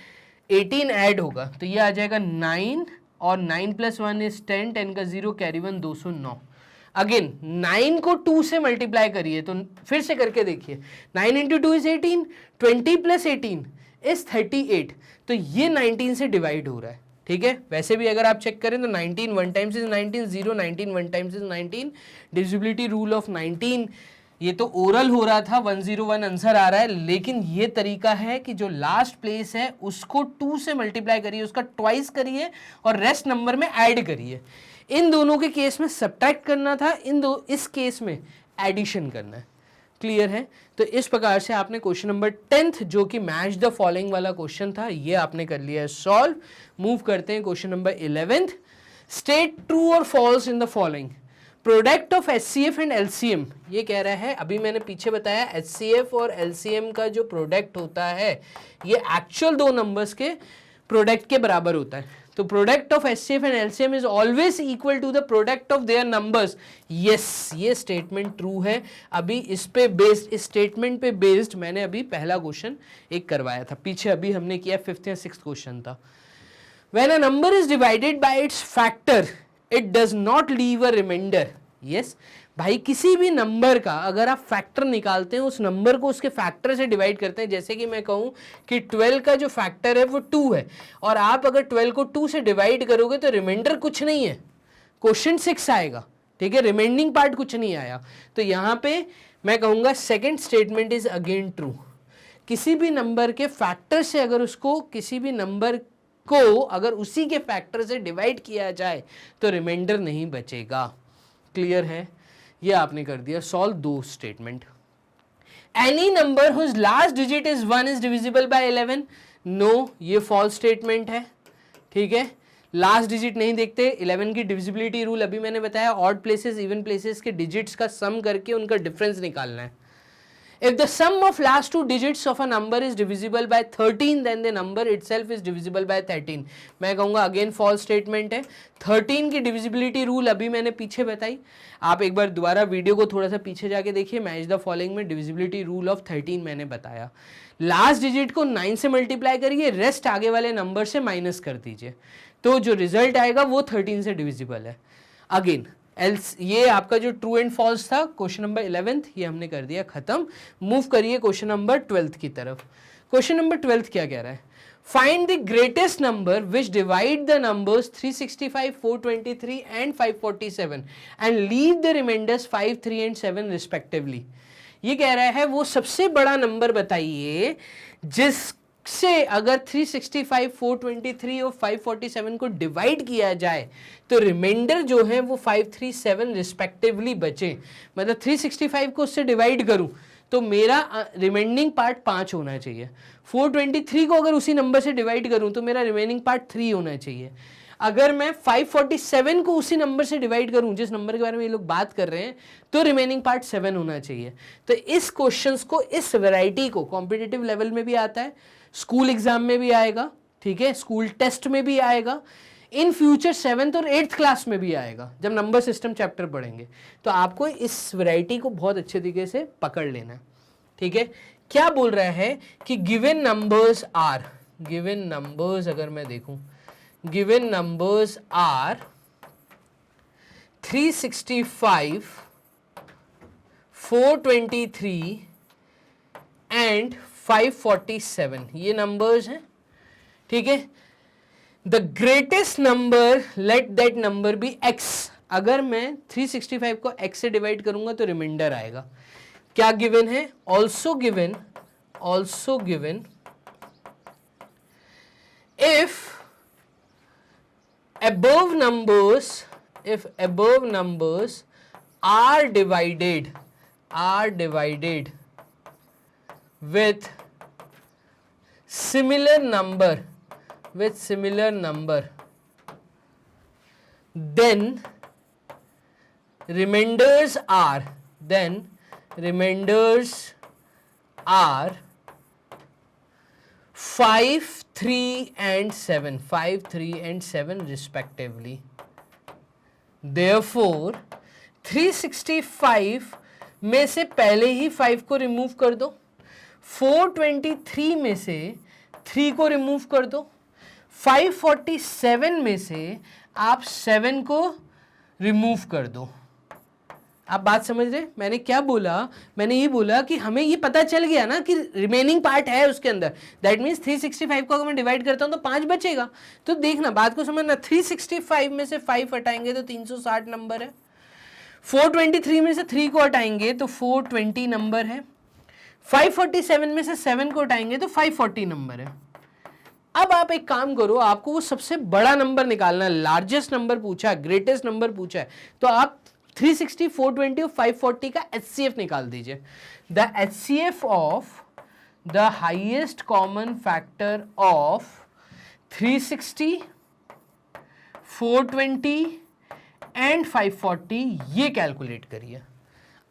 18 ऐड होगा, तो ये आ जाएगा 9, और 9 प्लस 1 इज 10, 10 का 0 कैरी 1 209। अगेन 9 को 2 से मल्टीप्लाई करिए, तो फिर से करके देखिए, 9 इंटू 2 इज 18, 20 प्लस 18 इज 38, तो ये 19 से डिवाइड हो रहा है। ठीक है, वैसे भी अगर आप चेक करें तो 19 1 times is 19, 0 19 1 times is 19। Divisibility rule of 19 ये तो ओरल हो रहा था, 101 आंसर आ रहा है, लेकिन ये तरीका है कि जो लास्ट प्लेस है उसको 2 से मल्टीप्लाई करिए, उसका ट्वाइस करिए और रेस्ट नंबर में ऐड करिए। इन दोनों के केस में सब्ट्रैक्ट करना था, इस केस में एडिशन करना है। क्लियर है? तो इस प्रकार से आपने क्वेश्चन नंबर 10th जो कि मैच द फॉलोइंग वाला क्वेश्चन था, ये आपने कर लिया है सॉल्व। मूव करते हैं question number 11th। State true और false in the following. Product of HCF and LCM, ये कह रहा है, अभी मैंने पीछे बताया HCF और LCM का जो प्रोडक्ट होता है ये एक्चुअल दो नंबर्स के प्रोडक्ट के बराबर होता है। तो product of HCF and LCM is always equal to the product of their numbers. Yes, ये स्टेटमेंट ट्रू है। अभी इस पे बेस्ड, इस स्टेटमेंट पे बेस्ड मैंने अभी पहला क्वेश्चन एक करवाया था पीछे, अभी हमने किया 5th या 6th क्वेश्चन था। When a number is divided by its factor, it does not leave a remainder. Yes, भाई किसी भी नंबर का अगर आप फैक्टर निकालते हैं, उस नंबर को उसके फैक्टर से डिवाइड करते हैं, जैसे कि मैं कहूँ कि 12 का जो फैक्टर है वो 2 है, और आप अगर 12 को 2 से डिवाइड करोगे तो रिमाइंडर कुछ नहीं है, क्वेश्चन 6 आएगा। ठीक है, रिमेंडिंग पार्ट कुछ नहीं आया। तो यहाँ पे मैं कहूँगा second statement is again true. किसी भी नंबर के फैक्टर से अगर उसको, किसी भी नंबर को अगर उसी के फैक्टर से डिवाइड किया जाए तो रिमाइंडर नहीं बचेगा। क्लियर है? ये आपने कर दिया सॉल्व दो statement. Any number whose last digit is 1 is divisible by 11। No, ये फॉल्स स्टेटमेंट है। ठीक है, लास्ट डिजिट नहीं देखते। 11 की डिविजिबिलिटी रूल अभी मैंने बताया, ऑड प्लेसेस इवन प्लेसेस के डिजिट्स का सम करके उनका डिफरेंस निकालना है। If the sum of last two digits of a number is divisible by 13, then the number itself is divisible by 13. मैं कहूँगा अगेन फॉल्स स्टेटमेंट है। 13 की डिविजिबिलिटी रूल अभी मैंने पीछे बताई, आप एक बार दोबारा वीडियो को थोड़ा सा पीछे जाके देखिए। मैच द फॉलोइंग में डिविजिबिलिटी रूल ऑफ 13 मैंने बताया। लास्ट डिजिट को 9 से मल्टीप्लाई करिए, रेस्ट आगे वाले नंबर से माइनस कर दीजिए, तो जो रिजल्ट आएगा वो 13 से डिविजिबल है। अगेन ये आपका जो ट्रू एंड फॉल्स था क्वेश्चन नंबर 11th, ये हमने कर दिया खत्म। मूव करिए क्वेश्चन नंबर 12th की तरफ। क्वेश्चन नंबर 12th क्या कह रहा है? Find the greatest number which divide the numbers 365, 423 and 547 and leave the reminders 5, 3 and 7 respectively. ये कह रहा है वो सबसे बड़ा नंबर बताइए जिससे अगर 365, 423 और 547 को डिवाइड किया जाए तो रिमाइंडर जो है वो 5, 3, 7 रिस्पेक्टिवली बचे। मतलब 365 को उससे डिवाइड करूं तो मेरा रिमेंडिंग पार्ट 5 होना चाहिए। 423 को अगर उसी नंबर से डिवाइड करूं तो मेरा रिमेनिंग पार्ट 3 होना चाहिए। अगर मैं 547 को उसी नंबर से डिवाइड करूं जिस नंबर के बारे में ये लोग बात कर रहे हैं, तो रिमेनिंग पार्ट 7 होना चाहिए। तो इस क्वेश्चंस को, इस वैरायटी को कॉम्पिटिटिव लेवल में भी आता है, स्कूल एग्जाम में भी आएगा, ठीक है, स्कूल टेस्ट में भी आएगा, इन फ्यूचर 7th और 8th क्लास में भी आएगा जब नंबर सिस्टम चैप्टर पढ़ेंगे। तो आपको इस वैरायटी को बहुत अच्छे तरीके से पकड़ लेना है। ठीक है, क्या बोल रहा है कि given numbers are, given numbers अगर मैं देखूं, गिवन नंबर्स आर 365, 423 एंड 547, ये नंबर्स हैं। ठीक है, the greatest number, let that number be x। अगर मैं 365 को x से डिवाइड करूंगा तो रिमाइंडर आएगा। क्या गिवन है? Also given if above numbers are divided with similar number, then remainders are 5, 3 and 7, 5, 3 and 7 respectively. Therefore 365 में से पहले ही 5 को रिमूव कर दो, 423 में से 3 को रिमूव कर दो, 547 में से आप 7 को रिमूव कर दो। आप बात समझ रहे? मैंने क्या बोला? मैंने ये बोला कि हमें ये पता चल गया ना कि रिमेनिंग पार्ट है उसके अंदर। दैट मीन्स 365 को अगर मैं डिवाइड करता हूं तो 5 बचेगा। तो देखना, बात को समझना, 365 में से 5 हटाएंगे तो 360 नंबर है, 423 में से 3 को हटाएंगे तो 420 नंबर है, 547 में से 7 को हटाएंगे तो 540 नंबर है। अब आप एक काम करो, आपको वो सबसे बड़ा नंबर निकालना है, लार्जेस्ट नंबर पूछा है, ग्रेटेस्ट नंबर पूछा है, तो आप 360, 420 और 540 का HCF निकाल दीजिए। The HCF of the highest common factor of 360, 420 and 540 ये कैलकुलेट करिए।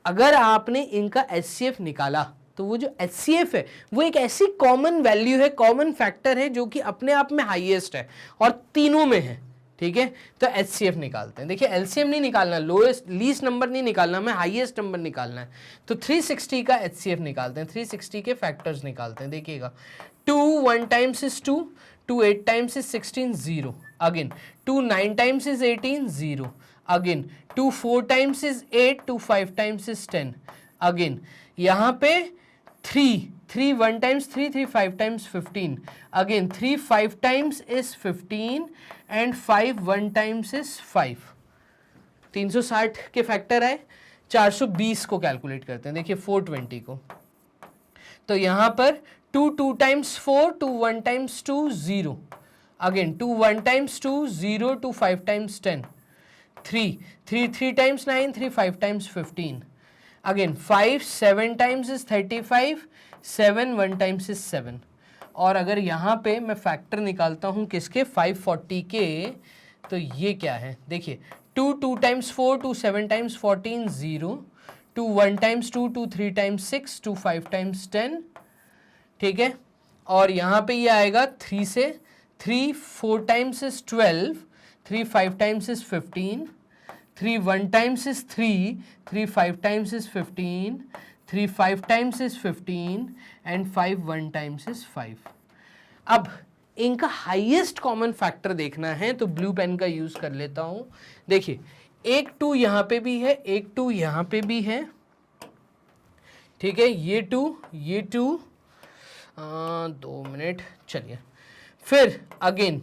अगर आपने इनका HCF निकाला तो वो जो HCF है वो एक ऐसी कॉमन वैल्यू है, कॉमन फैक्टर है जो कि अपने आप में हाईएस्ट है और तीनों में है, ठीक है। तो HCF निकालते हैं। देखिए LCM नहीं निकालना, लोएस्ट लीस्ट नंबर नहीं निकालना, हमें हाईएस्ट नंबर निकालना है। तो 360 का HCF निकालते हैं, 360 के फैक्टर्स निकालते हैं। देखिएगा 2 1 times is 2, 2 8 times is 16, 0 again, 2 9 times is 18, 0 again, 2 4 times is 8, 2 5 times is 10 again, यहाँ पे 3 1 times 3 5 times 15 again, 3 5 times is 15 and 5 1 times is 5। 360 के फैक्टर आए, 420 को कैलकुलेट करते हैं। देखिए 420 को, तो यहाँ पर 2 2 times 4, 2 1 times 2, 0 again, 2 1 times 2, 0 2 5 times 10, 3 3 times 9, 3 5 times 15 again, 5 7 times is 35, 7 1 times is 7। और अगर यहाँ पे मैं फैक्टर निकालता हूँ किसके, 540 के, तो ये क्या है, देखिए 2 2 times 4, 2 7 times 14, 0 2 1 times 2, 2 3 times 6, 2 5 times 10, ठीक है। और यहाँ पे ये आएगा 3 से, 3 4 times is 12, 3 5 times is 15, 3 1 times is 3, 3 5 times is 15, 3 5 times is 15 and 5 1 times is 5। अब इनका हाईएस्ट कॉमन फैक्टर देखना है तो ब्लू पेन का यूज कर लेता हूं। देखिए एक 2 यहाँ पे भी है, एक 2 यहाँ पे भी है, ठीक है, ये 2 2 मिनट, चलिए। फिर अगेन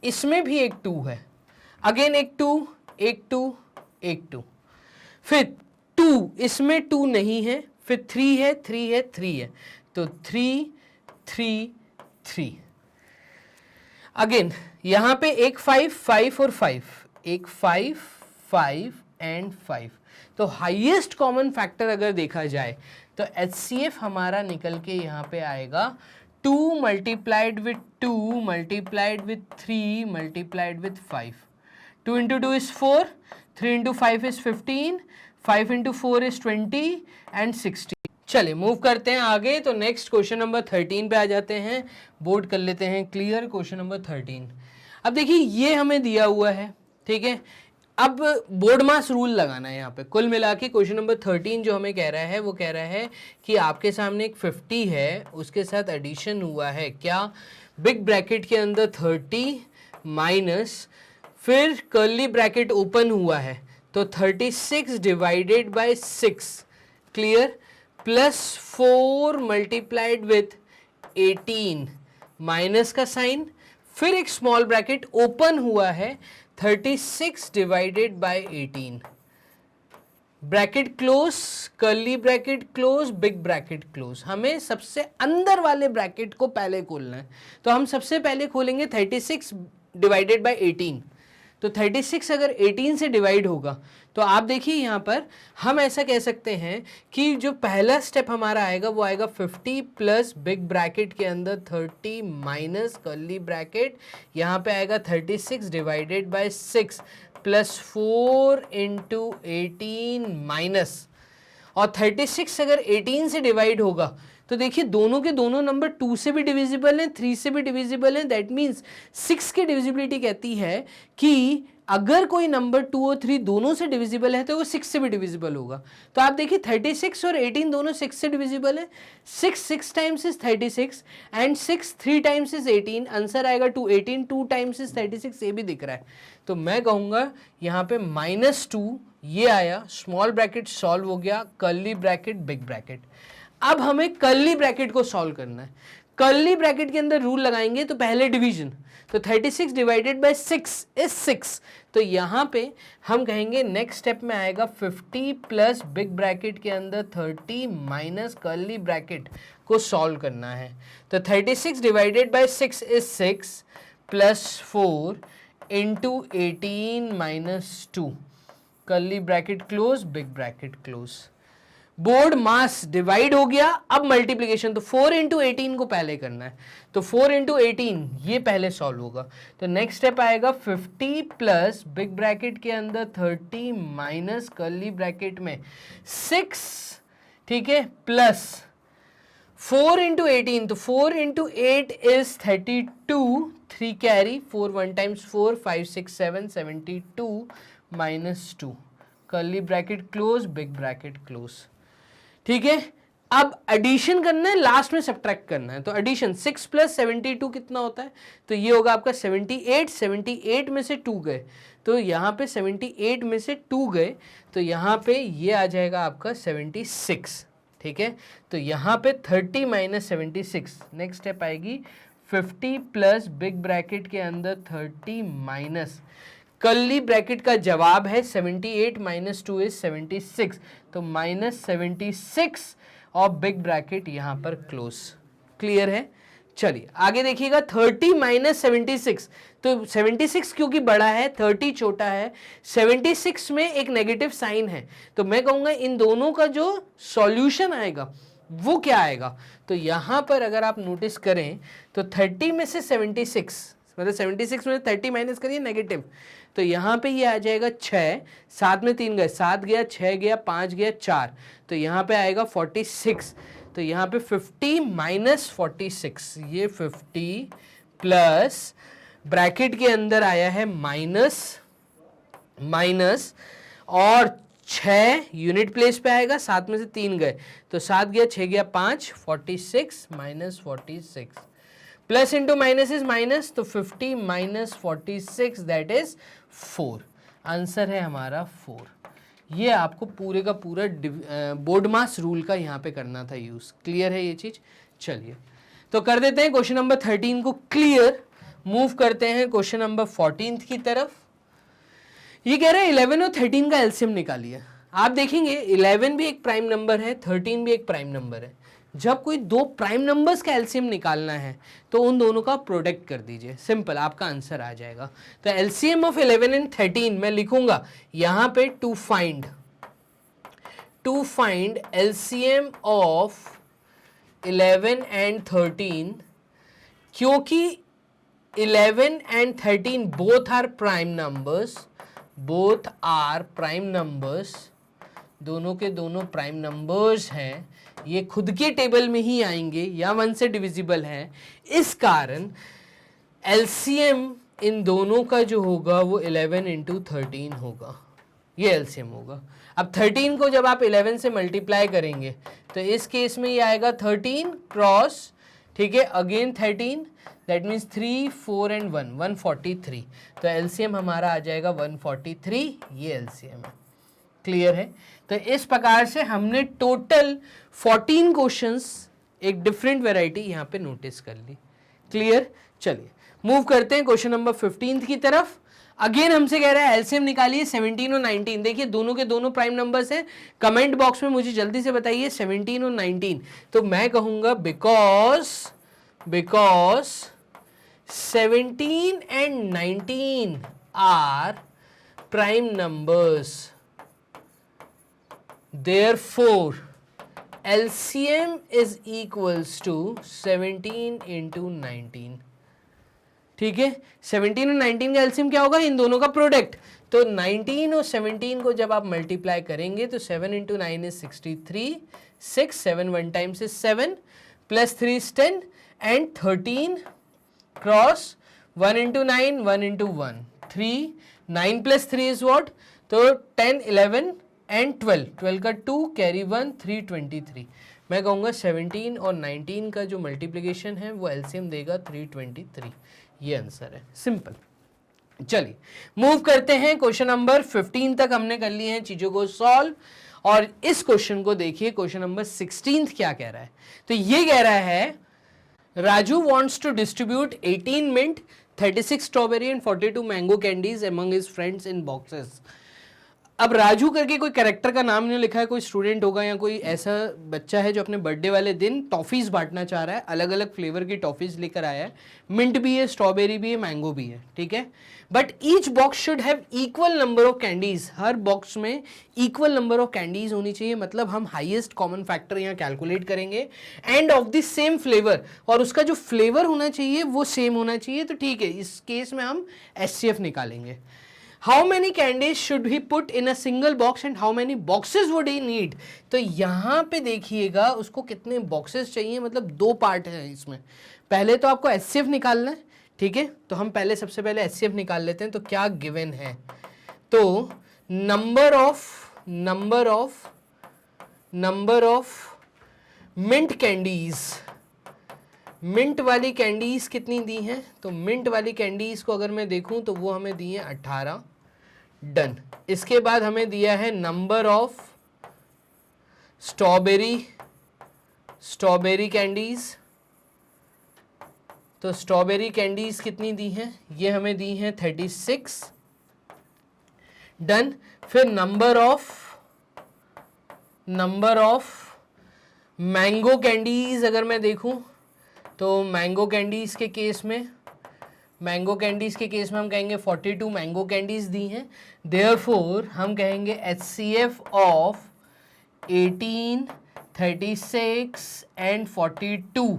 इसमें भी एक 2 है, अगेन एक 2 एक 2 एक 2, फिर 2 इसमें 2 नहीं है, फिर 3 है 3 है 3 है, तो 3 3 3 अगेन, यहां पे एक 5 5 और 5, एक 5 5 एंड 5। तो हाईएस्ट कॉमन फैक्टर अगर देखा जाए तो HCF हमारा निकल के यहाँ पे आएगा 2 multiplied with 2 multiplied with 3 multiplied with 5। 2 into 2 is 4, 3 into 5 is 15, 5 into 4 is 20 and 60। चलिए मूव करते हैं आगे। तो नेक्स्ट क्वेश्चन नंबर 13 पे आ जाते हैं, बोर्ड कर लेते हैं क्लियर। क्वेश्चन नंबर 13, अब देखिए ये हमें दिया हुआ है, ठीक है। अब बोर्ड मास रूल लगाना है यहाँ पे। कुल मिला के क्वेश्चन नंबर 13 जो हमें कह रहा है वो कह रहा है कि आपके सामने एक 50 है, उसके साथ एडिशन हुआ है क्या, बिग ब्रैकेट के अंदर 30 माइनस, फिर कर्ली ब्रैकेट ओपन हुआ है तो 36 divided by 6 clear, plus 4 multiplied with 18 minus का साइन, फिर एक स्मॉल ब्रैकेट ओपन हुआ है 36 divided by 18, bracket close, curly bracket close, big bracket close. हमें सबसे अंदर वाले ब्रैकेट को पहले खोलना है, तो हम सबसे पहले खोलेंगे 36 डिवाइडेड बाय 18। तो 36 अगर 18 से डिवाइड होगा तो आप देखिए यहाँ पर हम ऐसा कह सकते हैं कि जो पहला स्टेप हमारा आएगा वो आएगा 50 प्लस बिग ब्रैकेट के अंदर 30 माइनस कर्ली ब्रैकेट, यहाँ पे आएगा 36 divided by 6 plus 4 into 18 minus, और 36 अगर 18 से डिवाइड होगा तो देखिए दोनों के दोनों नंबर 2 से भी डिविजिबल हैं, 3 से भी डिविजिबल हैं। दैट मीन्स 6 की डिविजिबिलिटी कहती है कि अगर कोई नंबर 2 और 3 दोनों से डिविजिबल है तो वो 6 से भी डिविजिबल होगा। तो आप देखिए 36 और 18 दोनों 6 से डिविजिबल है। 6 times is 36 and 6 3 times is 18, answer आएगा 218, 2 टाइम्स इज 36, ये भी दिख रहा है। तो मैं कहूँगा यहाँ पे -2 ये आया, स्मॉल ब्रैकेट सॉल्व हो गया, कर्ली ब्रैकेट बिग ब्रैकेट। अब हमें कर्ली ब्रैकेट को सॉल्व करना है। कर्ली ब्रैकेट के अंदर रूल लगाएंगे तो पहले डिवीजन, तो 36 डिवाइडेड बाय 6 इज 6, तो यहां पे हम कहेंगे नेक्स्ट स्टेप में आएगा 50 प्लस बिग ब्रैकेट के अंदर 30 माइनस कर्ली ब्रैकेट को सॉल्व करना है। तो 36 divided by 6 is 6 plus 4 into 18 minus 2, curly bracket close, big bracket close. Board mass divide हो गया, अब मल्टीप्लीकेशन, तो 4 इंटू 18 को पहले करना है, तो 4 इंटू 18 ये पहले सॉल्व होगा। तो नेक्स्ट स्टेप आएगा 50 प्लस बिग ब्रैकेट के अंदर 30 माइनस कर्ली ब्रैकेट में 6, ठीक है, प्लस 4 इंटू 18, तो 4 into 8 is 32, 3 carry, 4 1 times 4, 5 6 7, 72 minus 2, curly bracket close, big bracket close, ठीक है। अब एडिशन करना है, लास्ट में सब्ट्रैक्ट करना है, तो एडिशन 6 प्लस 72 कितना होता है, तो ये होगा आपका 78, 78 में से 2 गए, तो यहाँ पे 78 में से 2 गए, तो यहाँ पे ये आ जाएगा आपका 76, ठीक है। तो यहाँ पे 30 माइनस 76, नेक्स्ट स्टेप आएगी 50 प्लस बिग ब्रैकेट के अंदर 30 माइनस कर्ली ब्रैकेट का जवाब है 78 माइनस 2 इज 76, तो माइनस 76 और बिग ब्रैकेट यहां पर क्लोज। क्लियर है? चलिए आगे देखिएगा 30 माइनस 76, तो 76 क्योंकि बड़ा है, 30 छोटा है, 76 में एक नेगेटिव साइन है, तो मैं कहूंगा इन दोनों का जो सॉल्यूशन आएगा वो क्या आएगा, तो यहां पर अगर आप नोटिस करें तो 30 में से 76, मतलब 76 में 30 माइनस करिए नेगेटिव, तो यहाँ पे ये आ जाएगा 6, 7 में 3 गए, 7 गया, 6 गया, 5 गया, 4, तो यहाँ पे आएगा 46, तो यहाँ पे 50 माइनस 46, ये 50 प्लस ब्रैकेट के अंदर आया है माइनस माइनस, और 6 यूनिट प्लेस पे आएगा, 7 में से 3 गए, तो 7 गया, 6 गया, 5, 46 minus 46, plus into minus is minus, तो 50 माइनस 46 दैट इज 4, आंसर है हमारा 4। ये आपको पूरे का पूरा बोर्ड मास रूल का यहाँ पे करना था यूज। क्लियर है ये चीज? चलिए तो कर देते हैं क्वेश्चन नंबर 13 को क्लियर, मूव करते हैं क्वेश्चन नंबर 14 की तरफ। ये कह रहा है 11 और 13 का एलसीएम निकालिए। आप देखेंगे 11 भी एक प्राइम नंबर है, 13 भी एक प्राइम नंबर है। जब कोई दो प्राइम नंबर्स का एलसीएम निकालना है तो उन दोनों का प्रोडक्ट कर दीजिए, सिंपल आपका आंसर आ जाएगा। तो एलसीएम ऑफ 11 एंड 13 मैं लिखूंगा यहां पे to find LCM of 11 and 13, क्योंकि 11 and 13 both are prime numbers, दोनों के दोनों प्राइम नंबर्स हैं, ये खुद के टेबल में ही आएंगे या 1 से डिविजिबल है, इस कारण एलसीएम इन दोनों का जो होगा वो 11 इंटू 13 होगा, ये एलसीएम होगा। अब 13 को जब आप 11 से मल्टीप्लाई करेंगे तो इस केस में ये आएगा 13 क्रॉस, ठीक है, अगेन 13, दैट मीन्स 3 4 एंड 1 143, तो एलसीएम हमारा आ जाएगा 143, ये एलसीएम है। क्लियर है? तो इस प्रकार से हमने टोटल 14 क्वेश्चंस एक डिफरेंट वैरायटी यहाँ पे नोटिस कर ली। क्लियर? चलिए मूव करते हैं क्वेश्चन नंबर 15 की तरफ। अगेन हमसे कह रहा है एलसीएम निकालिए 17 और 19। देखिए दोनों के दोनों प्राइम नंबर्स हैं। कमेंट बॉक्स में मुझे जल्दी से बताइए 17 और 19। तो मैं कहूंगा because 17 and 19 are prime numbers, therefore LCM is equals to 17 into 19। ठीक है, 17 और 19 का एलसीएम क्या होगा? इन दोनों का प्रोडक्ट। तो 19 और 17 को जब आप मल्टीप्लाई करेंगे तो 7 into 9 is 63, 6 7 1 times is 7 plus 3 is 10 and 13 cross 1 into 9 1 into 1 3, 9 plus 3 is what? तो 10 11 एंड 12 का 2 कैरी 1 3 23। मैं कहूँगा 17 और 19 का जो मल्टीप्लिकेशन है वो एलसीएम देगा 323। ये आंसर है, सिंपल। चलिए मूव करते हैं क्वेश्चन नंबर 15 तक हमने कर लिए हैं चीज़ों को सॉल्व। और इस क्वेश्चन को देखिए, क्वेश्चन नंबर 16 क्या कह रहा है। तो ये कह रहा है Raju wants to distribute 18 mint, 36 strawberry and 42 mango candies among his friends in boxes. अब राजू करके कोई कैरेक्टर का नाम नहीं लिखा है, कोई स्टूडेंट होगा या कोई ऐसा बच्चा है जो अपने बर्थडे वाले दिन टॉफीज बांटना चाह रहा है, अलग अलग फ्लेवर की टॉफीज लेकर आया है, मिंट भी है, स्ट्रॉबेरी भी है, मैंगो भी है, ठीक है. But each box should have equal number of candies. Her box में इक्वल नंबर ऑफ कैंडीज होनी चाहिए. मतलब हम हाईएस्ट कॉमन फैक्टर यहाँ कैलकुलेट करेंगे end of the same flavour, और उसका जो फ्लेवर होना चाहिए वो सेम होना चाहिए. तो ठीक है, इस केस में हम HCF निकालेंगे. How many candies should he put in a single box and how many boxes would he need? तो यहाँ पे देखिएगा उसको कितने बॉक्सेस चाहिए, मतलब दो पार्ट है इसमें. पहले तो आपको HCF निकालना है, ठीक है. तो हम पहले सबसे पहले HCF निकाल लेते हैं. तो क्या गिवन है, तो number of mint candies, mint वाली कैंडीज कितनी दी हैं. तो मिंट वाली कैंडीज को अगर मैं देखूं तो वो हमें दी है 18. डन. इसके बाद हमें दिया है नंबर ऑफ स्ट्रॉबेरी कैंडीज. तो स्ट्रॉबेरी कैंडीज कितनी दी हैं, ये हमें दी हैं 36. डन. फिर नंबर ऑफ मैंगो कैंडीज अगर मैं देखूं तो मैंगो कैंडीज के केस में हम कहेंगे 42 मैंगो कैंडीज दी हैं. देयरफॉर हम कहेंगे HCF ऑफ 18, 36 एंड 42.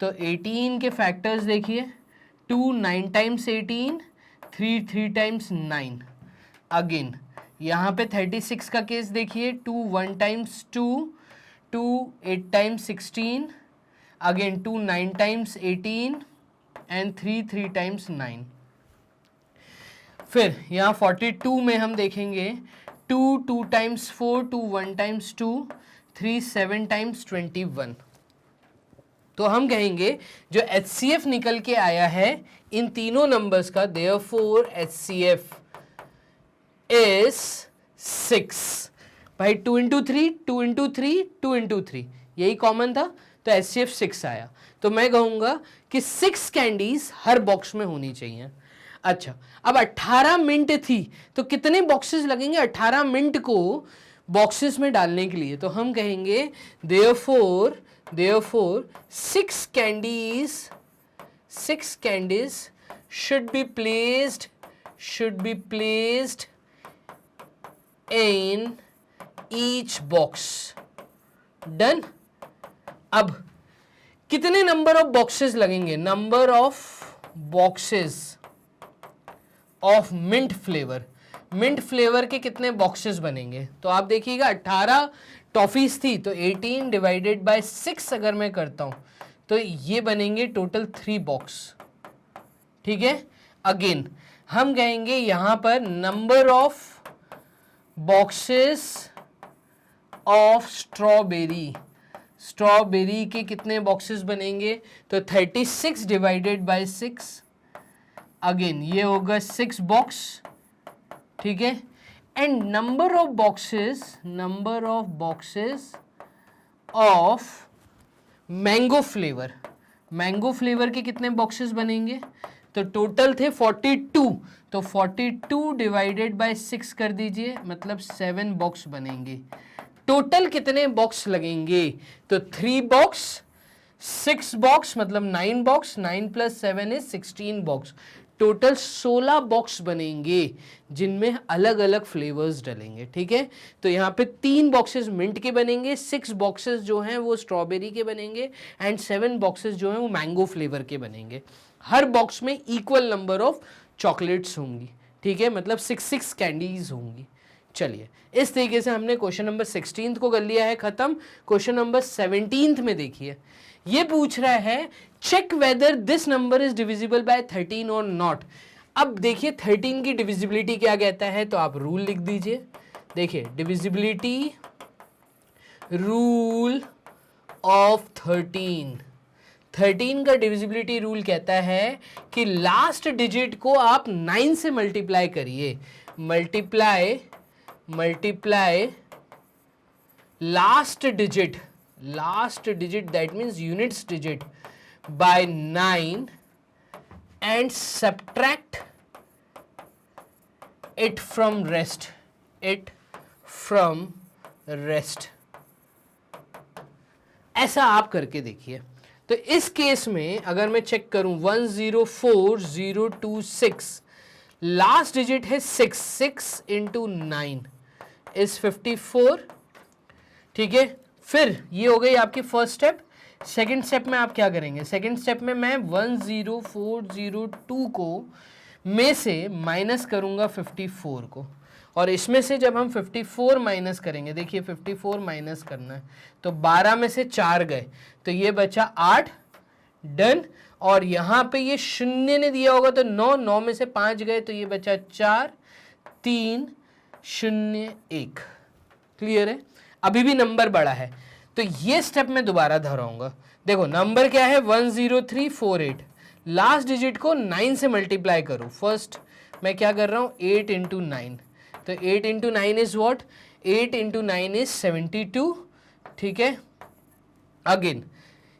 तो 18 के फैक्टर्स देखिए, 2 9 टाइम्स 18, 3 3 टाइम्स 9. अगेन यहाँ पे 36 का केस देखिए, 2 1 times 2, 2 8 times 16, again 2 9 times 18 and 3 3 times 9. फिर यहाँ 42 में हम देखेंगे 2 2 टाइम्स 4, 2 1 टाइम्स 2, 3 7 टाइम्स 21. तो हम कहेंगे जो HCF निकल के आया है इन तीनों नंबर्स का, देयरफॉर HCF इज 6. भाई 2 इंटू 3, 2 इंटू 3, 2 इंटू 3, यही कॉमन था, तो HCF 6 आया. तो मैं कहूंगा कि 6 कैंडीज हर बॉक्स में होनी चाहिए. अच्छा, अब 18 मिंट थी तो कितने बॉक्सेस लगेंगे 18 मिंट को बॉक्सेस में डालने के लिए. तो हम कहेंगे therefore 6 candies should be placed in each box. Done. अब कितने नंबर ऑफ बॉक्सेस लगेंगे, number of boxes of mint flavour के कितने बॉक्सेस बनेंगे. तो आप देखिएगा 18 टॉफीज थी, तो 18 डिवाइडेड बाय 6 अगर मैं करता हूं तो ये बनेंगे टोटल 3 बॉक्स, ठीक है. अगेन हम कहेंगे यहां पर number of boxes of strawberry के कितने बॉक्सेस बनेंगे. तो 36 डिवाइडेड बाय 6, अगेन ये होगा 6 बॉक्स, ठीक है. And number of boxes of mango flavour के कितने बॉक्सेस बनेंगे. तो टोटल थे 42, तो 42 डिवाइडेड बाय 6 कर दीजिए, मतलब 7 बॉक्स बनेंगे. टोटल कितने बॉक्स लगेंगे, तो 3 बॉक्स, 6 बॉक्स मतलब 9 box, 9 plus 7 is 16 box. Total 16 box बनेंगे जिनमें अलग अलग फ्लेवर्स डलेंगे, ठीक है. तो यहाँ पे 3 बॉक्सेस मिंट के बनेंगे, 6 बॉक्सेस जो हैं वो स्ट्रॉबेरी के बनेंगे एंड 7 बॉक्सेस जो हैं वो मैंगो फ्लेवर के बनेंगे. हर बॉक्स में इक्वल नंबर ऑफ चॉकलेट्स होंगी, ठीक है, मतलब 6 कैंडीज होंगी. चलिए, इस तरीके से हमने क्वेश्चन नंबर 16 को कर लिया है खत्म. क्वेश्चन नंबर 17 में देखिए, ये पूछ रहा है check whether this number is divisible by 13 और नॉट. अब देखिए 13 की डिविजिबिलिटी क्या कहता है, तो आप रूल लिख दीजिए. देखिए डिविजिबिलिटी रूल ऑफ 13 का डिविजिबिलिटी रूल कहता है कि लास्ट डिजिट को आप 9 से मल्टीप्लाई करिए. Multiply last digit that means units digit by 9 and subtract it from rest. ऐसा आप करके देखिए। तो इस केस में अगर मैं चेक करूं 104026, लास्ट डिजिट है 6, 6 इंटू 9 इज 54, ठीक है। फिर ये हो गई आपकी फर्स्ट स्टेप। सेकंड स्टेप में आप क्या करेंगे? सेकंड स्टेप में मैं 10402 को में से माइनस करूंगा 54 को, और इसमें से जब हम 54 माइनस करेंगे, देखिए 54 माइनस करना है तो 12 में से 4 गए तो ये बचा 8, डन। और यहाँ पे ये शून्य ने दिया होगा तो 9, 9 में से 5 गए तो ये बचा 4, 3, 0, 1। क्लियर है? अभी भी नंबर बड़ा है तो ये स्टेप मैं दोबारा दोहराऊंगा। देखो नंबर क्या है 10348, लास्ट डिजिट को 9 से मल्टीप्लाई करो। फर्स्ट मैं क्या कर रहा हूँ 8 इंटू 9, तो 8 into 9 is what? 8 into 9 is 72, ठीक है। अगेन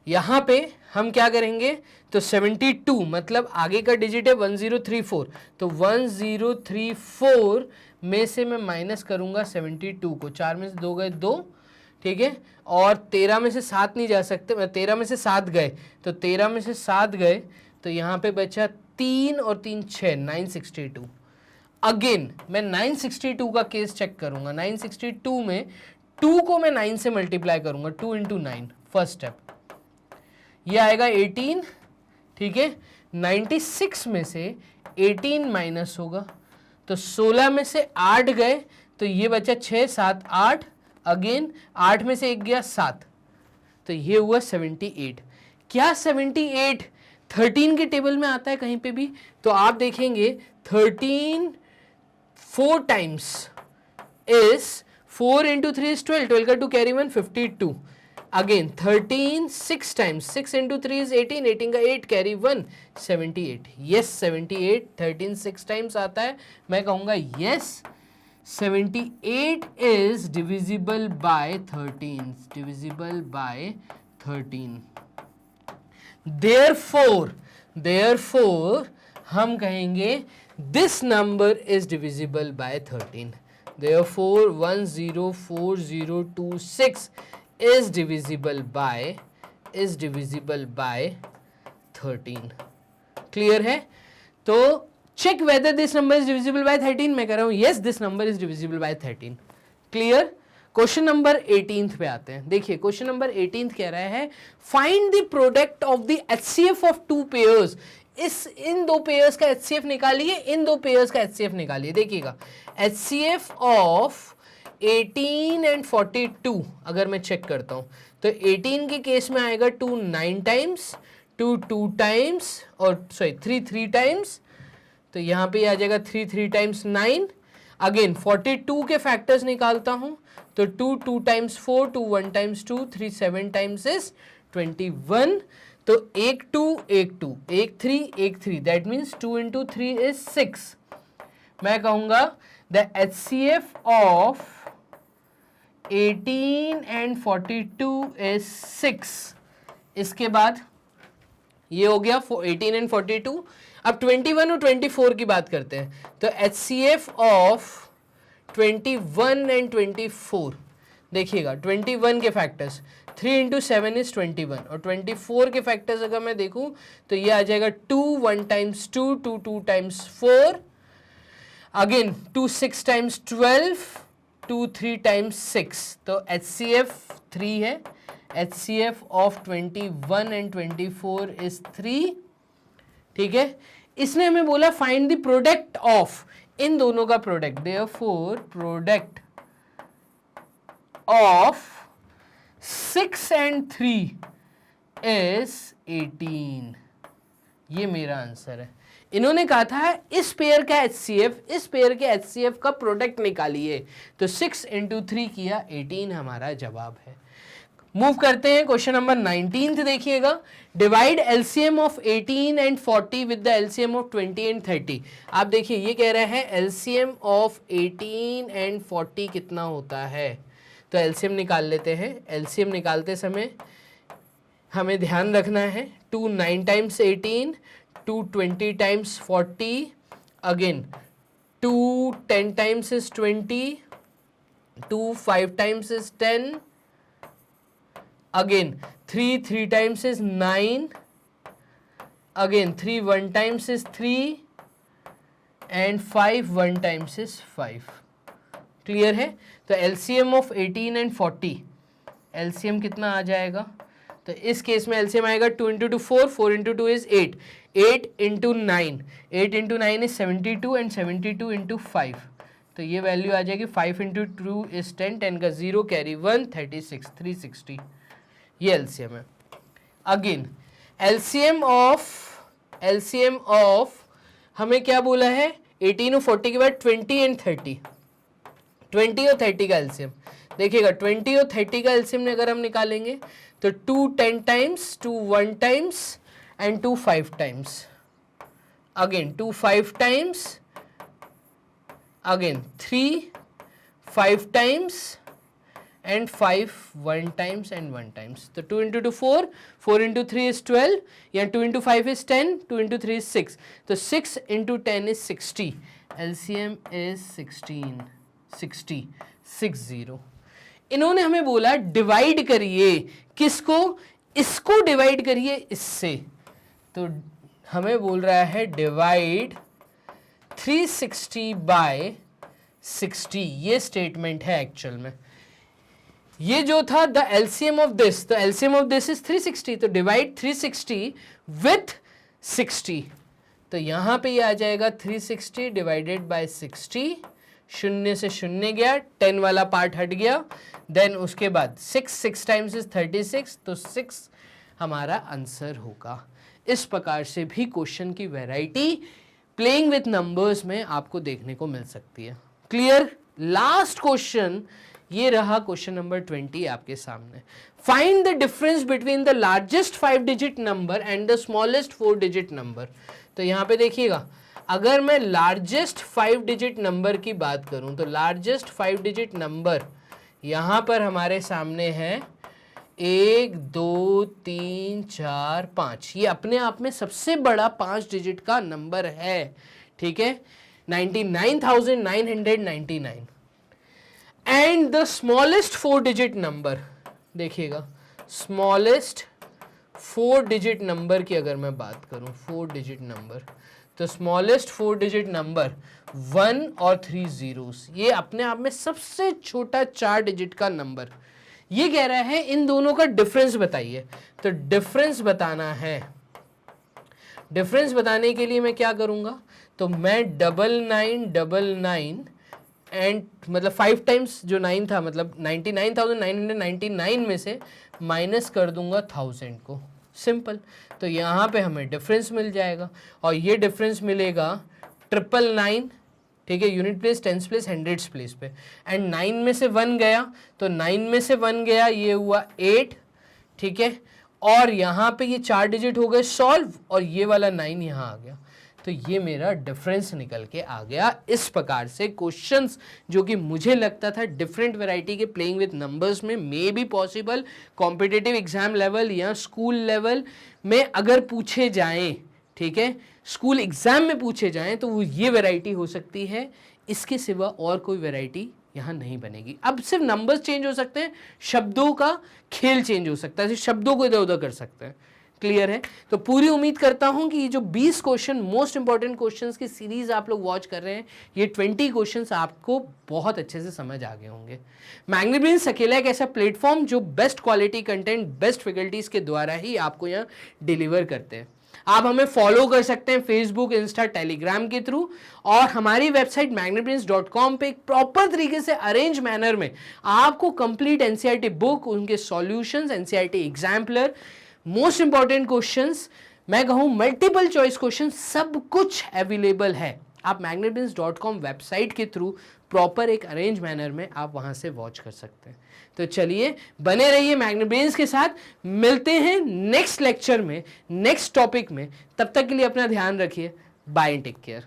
यहाँ पे हम क्या करेंगे तो 72 मतलब आगे का डिजिट है 1034, तो 1034 में से मैं माइनस करूंगा 72 को, 4 में से 2 गए 2, ठीक है। और 13 में से 7 नहीं जा सकते, 13 में से 7 गए तो 13 में से 7 गए तो यहाँ पे बचा 3 और 3 6, 962। अगेन मैं 962 का केस चेक करूंगा। 962 में 2 को मैं 9 से मल्टीप्लाई करूंगा, 2 इंटू 9 फर्स्ट स्टेप, ये आएगा 18, ठीक है। 96 में से 18 माइनस होगा तो 16 में से 8 गए तो ये बचा 6, 7, 8, अगेन 8 में से 1 गया 7, तो ये हुआ 78। क्या 78 13 के टेबल में आता है कहीं पे भी? तो आप देखेंगे 13 4 times is 4 into 3 is 12, 12 का 2 carry 1, 52। Again 13 6 times, 6 into 3 is 18, 18 का 8 carry 1, 78। यस 78 13 6 times आता है। मैं कहूँगा yes 78 is divisible by 13, divisible by 13। therefore हम कहेंगे this number is divisible by 13। therefore 104026 is divisible by 13। Clear है? तो check whether this number is divisible by 13, मैं कह रहा हूं yes this number is divisible by 13। Clear? Question number 18 पे आते हैं। देखिए क्वेश्चन नंबर 18 कह रहा है find the product of the HCF of two pairs. इन दो पेयर्स का एचसीएफ निकालिए, इन दो पेयर्स का एचसीएफ निकालिए। देखिएगा एचसीएफ ऑफ 18 एंड 42 अगर मैं चेक करता हूं तो 18 के केस में आएगा 2 9 टाइम्स, 2 2 टाइम्स और सॉरी 3 3 टाइम्स, तो यहां पे आ जाएगा 3 3 टाइम्स 9। अगेन 42 के फैक्टर्स निकालता हूं तो 2 2 टाइम्स 4, 2 1 टाइम्स 2, 3 7 टाइम्स इज 21। तो 1 2 1 2 1 3 1 3, दैट मीन्स 2 इंटू 3 इज 6। मैं कहूंगा the HCF of 18 and 42 is 6। इसके बाद ये हो गया 18 एंड 42। अब 21 और 24 की बात करते हैं तो एचसीएफ ऑफ 21 एंड 24, देखिएगा 21 के फैक्टर्स 3 इंटू 7 इज 21 और 24 के फैक्टर्स अगर मैं देखूं तो ये आ जाएगा 2 1 times 2, 2 2 times 4, again 2 6 times 12, 2 3 times 6, तो एचसीएफ 3 है। एचसीएफ ऑफ 21 एंड 24 इज 3, ठीक है। इसने हमें बोला फाइंड द प्रोडक्ट ऑफ, इन दोनों का product, therefore product of 6 and 3 is 18। ये मेरा आंसर है। इन्होंने कहा था इस पेयर का एचसीएफ, इस पेयर के एचसीएफ का प्रोडक्ट निकालिए, तो 6 इंटू 3 किया, 18 हमारा जवाब है। मूव करते हैं क्वेश्चन नंबर 19। देखिएगा divide LCM of 18 and 40 with the LCM of 20 and 30। आप देखिए ये कह रहा है एलसीएम ऑफ 18 एंड 40 कितना होता है, तो एलसीएम निकाल लेते हैं। एलसीएम निकालते समय हमें ध्यान रखना है 2 9 times 18, 2 20 times 40, again 2 10 times is 20, 2 5 times is 10, again 3 3 times is 9, again 3 1 times is 3, and 5 1 times is 5. Clear है? तो LCM ऑफ 18 एंड 40, LCM कितना आ जाएगा? तो इस केस में LCM आएगा 2 into 2 4, 4 into 2 is 8, 8 into 9, 8 into 9 is 72 and 72 into 5, तो ये वैल्यू आ जाएगी 5 इंटू 2 इज 10, 10 का 0 कैरी 1, 36, 360, ये LCM है. अगेन LCM ऑफ हमें क्या बोला है? 18 और 40 के बाद 20 एंड 30, 20 और 30 का LCM देखिएगा. 20 और 30 का LCM अगर हम निकालेंगे तो 2 10 times, 2 1 times and 2 5 times, again 2 5 times, again 3 5 times and 5 1 times and 1 times. So 2 into 2 4, 4 into 3 is 12, yeah, 2 into 5 is 10, 2 into 3 is 6. So 6 into 10 is 60. LCM is 16, 60, 60. इन्होंने हमें बोला डिवाइड करिए किसको? इसको डिवाइड करिए इससे. तो हमें बोल रहा है डिवाइड 360 बाय 60, ये स्टेटमेंट है एक्चुअल में. ये जो था द LCM ऑफ दिस, तो LCM ऑफ दिस इज 360, तो डिवाइड 360 विथ 60, तो यहां पे ये आ जाएगा 360 डिवाइडेड बाय 60, शून्य से शून्य गया, 10 वाला पार्ट हट गया, देन उसके बाद 6 टाइम्स इज 36, तो 6 हमारा आंसर होगा. इस प्रकार से भी क्वेश्चन की वैरायटी प्लेइंग विथ नंबर्स में आपको देखने को मिल सकती है. क्लियर? लास्ट क्वेश्चन ये रहा, क्वेश्चन नंबर 20 आपके सामने. Find the difference between the largest 5 digit number and the smallest 4 digit number. तो यहाँ पे देखिएगा, अगर मैं लार्जेस्ट 5 डिजिट नंबर की बात करूं तो लार्जेस्ट 5 डिजिट नंबर यहाँ पर हमारे सामने है 1 2 3 4 5, ये अपने आप में सबसे बड़ा 5 डिजिट का नंबर है. ठीक है, 99,999. And the smallest 4 digit number, देखिएगा स्मॉलेस्ट 4 डिजिट नंबर की अगर मैं बात करूं, 4 डिजिट नंबर, तो स्मॉलेस्ट 4 डिजिट नंबर 1 और 3 zeros, ये अपने आप में सबसे छोटा 4 डिजिट का नंबर. ये कह रहा है इन दोनों का डिफरेंस बताइए. तो डिफरेंस बताना है, डिफरेंस बताने के लिए मैं क्या करूंगा? तो मैं 9999 एंड मतलब 5 टाइम्स जो 9 था, मतलब 99,999 में से माइनस कर दूंगा 1000 को. सिंपल. तो यहाँ पे हमें डिफरेंस मिल जाएगा, और ये डिफरेंस मिलेगा 999, ठीक है, unit place, tens place, hundreds place पे. एंड 9 में से 1 गया, तो 9 में से 1 गया, ये हुआ 8, ठीक है, और यहाँ पे ये 4 डिजिट हो गए सॉल्व, और ये वाला 9 यहाँ आ गया. तो ये मेरा डिफरेंस निकल के आ गया. इस प्रकार से क्वेश्चंस जो कि मुझे लगता था डिफरेंट वैरायटी के प्लेइंग विद नंबर्स में may be possible, competitive exam level या स्कूल लेवल में अगर पूछे जाएं, ठीक है, स्कूल एग्जाम में पूछे जाएं, तो वो ये वैरायटी हो सकती है. इसके सिवा और कोई वैरायटी यहाँ नहीं बनेगी. अब सिर्फ नंबर्स चेंज हो सकते हैं, शब्दों का खेल चेंज हो सकता है, सिर्फ शब्दों को इधर उधर कर सकते हैं. क्लियर है? तो पूरी उम्मीद करता हूं कि ये जो 20 क्वेश्चन मोस्ट इंपॉर्टेंट क्वेश्चंस की सीरीज आप लोग वॉच कर रहे हैं, ये 20 क्वेश्चंस आपको बहुत अच्छे से समझ आ गए होंगे. मैग्नेट ब्रेन्स अकेला एक ऐसा प्लेटफॉर्म जो best quality content best faculties के द्वारा ही आपको यहाँ डिलीवर करते हैं. आप हमें फॉलो कर सकते हैं फेसबुक, इंस्टा, टेलीग्राम के थ्रू, और हमारी वेबसाइट magnetbrains.com पे एक प्रॉपर तरीके से अरेंज मैनर में आपको कंप्लीट एनसीईआरटी बुक, उनके solutions, NCERT exemplar, most important questions, मैं कहूँ मल्टीपल चॉइस क्वेश्चन, सब कुछ अवेलेबल है. आप magnetbrains.com वेबसाइट के थ्रू प्रॉपर एक अरेंज मैनर में आप वहां से वॉच कर सकते हैं. तो चलिए बने रहिए मैग्नेट ब्रेन्स के साथ. मिलते हैं नेक्स्ट लेक्चर में, नेक्स्ट टॉपिक में. तब तक के लिए अपना ध्यान रखिए. Bye and take care.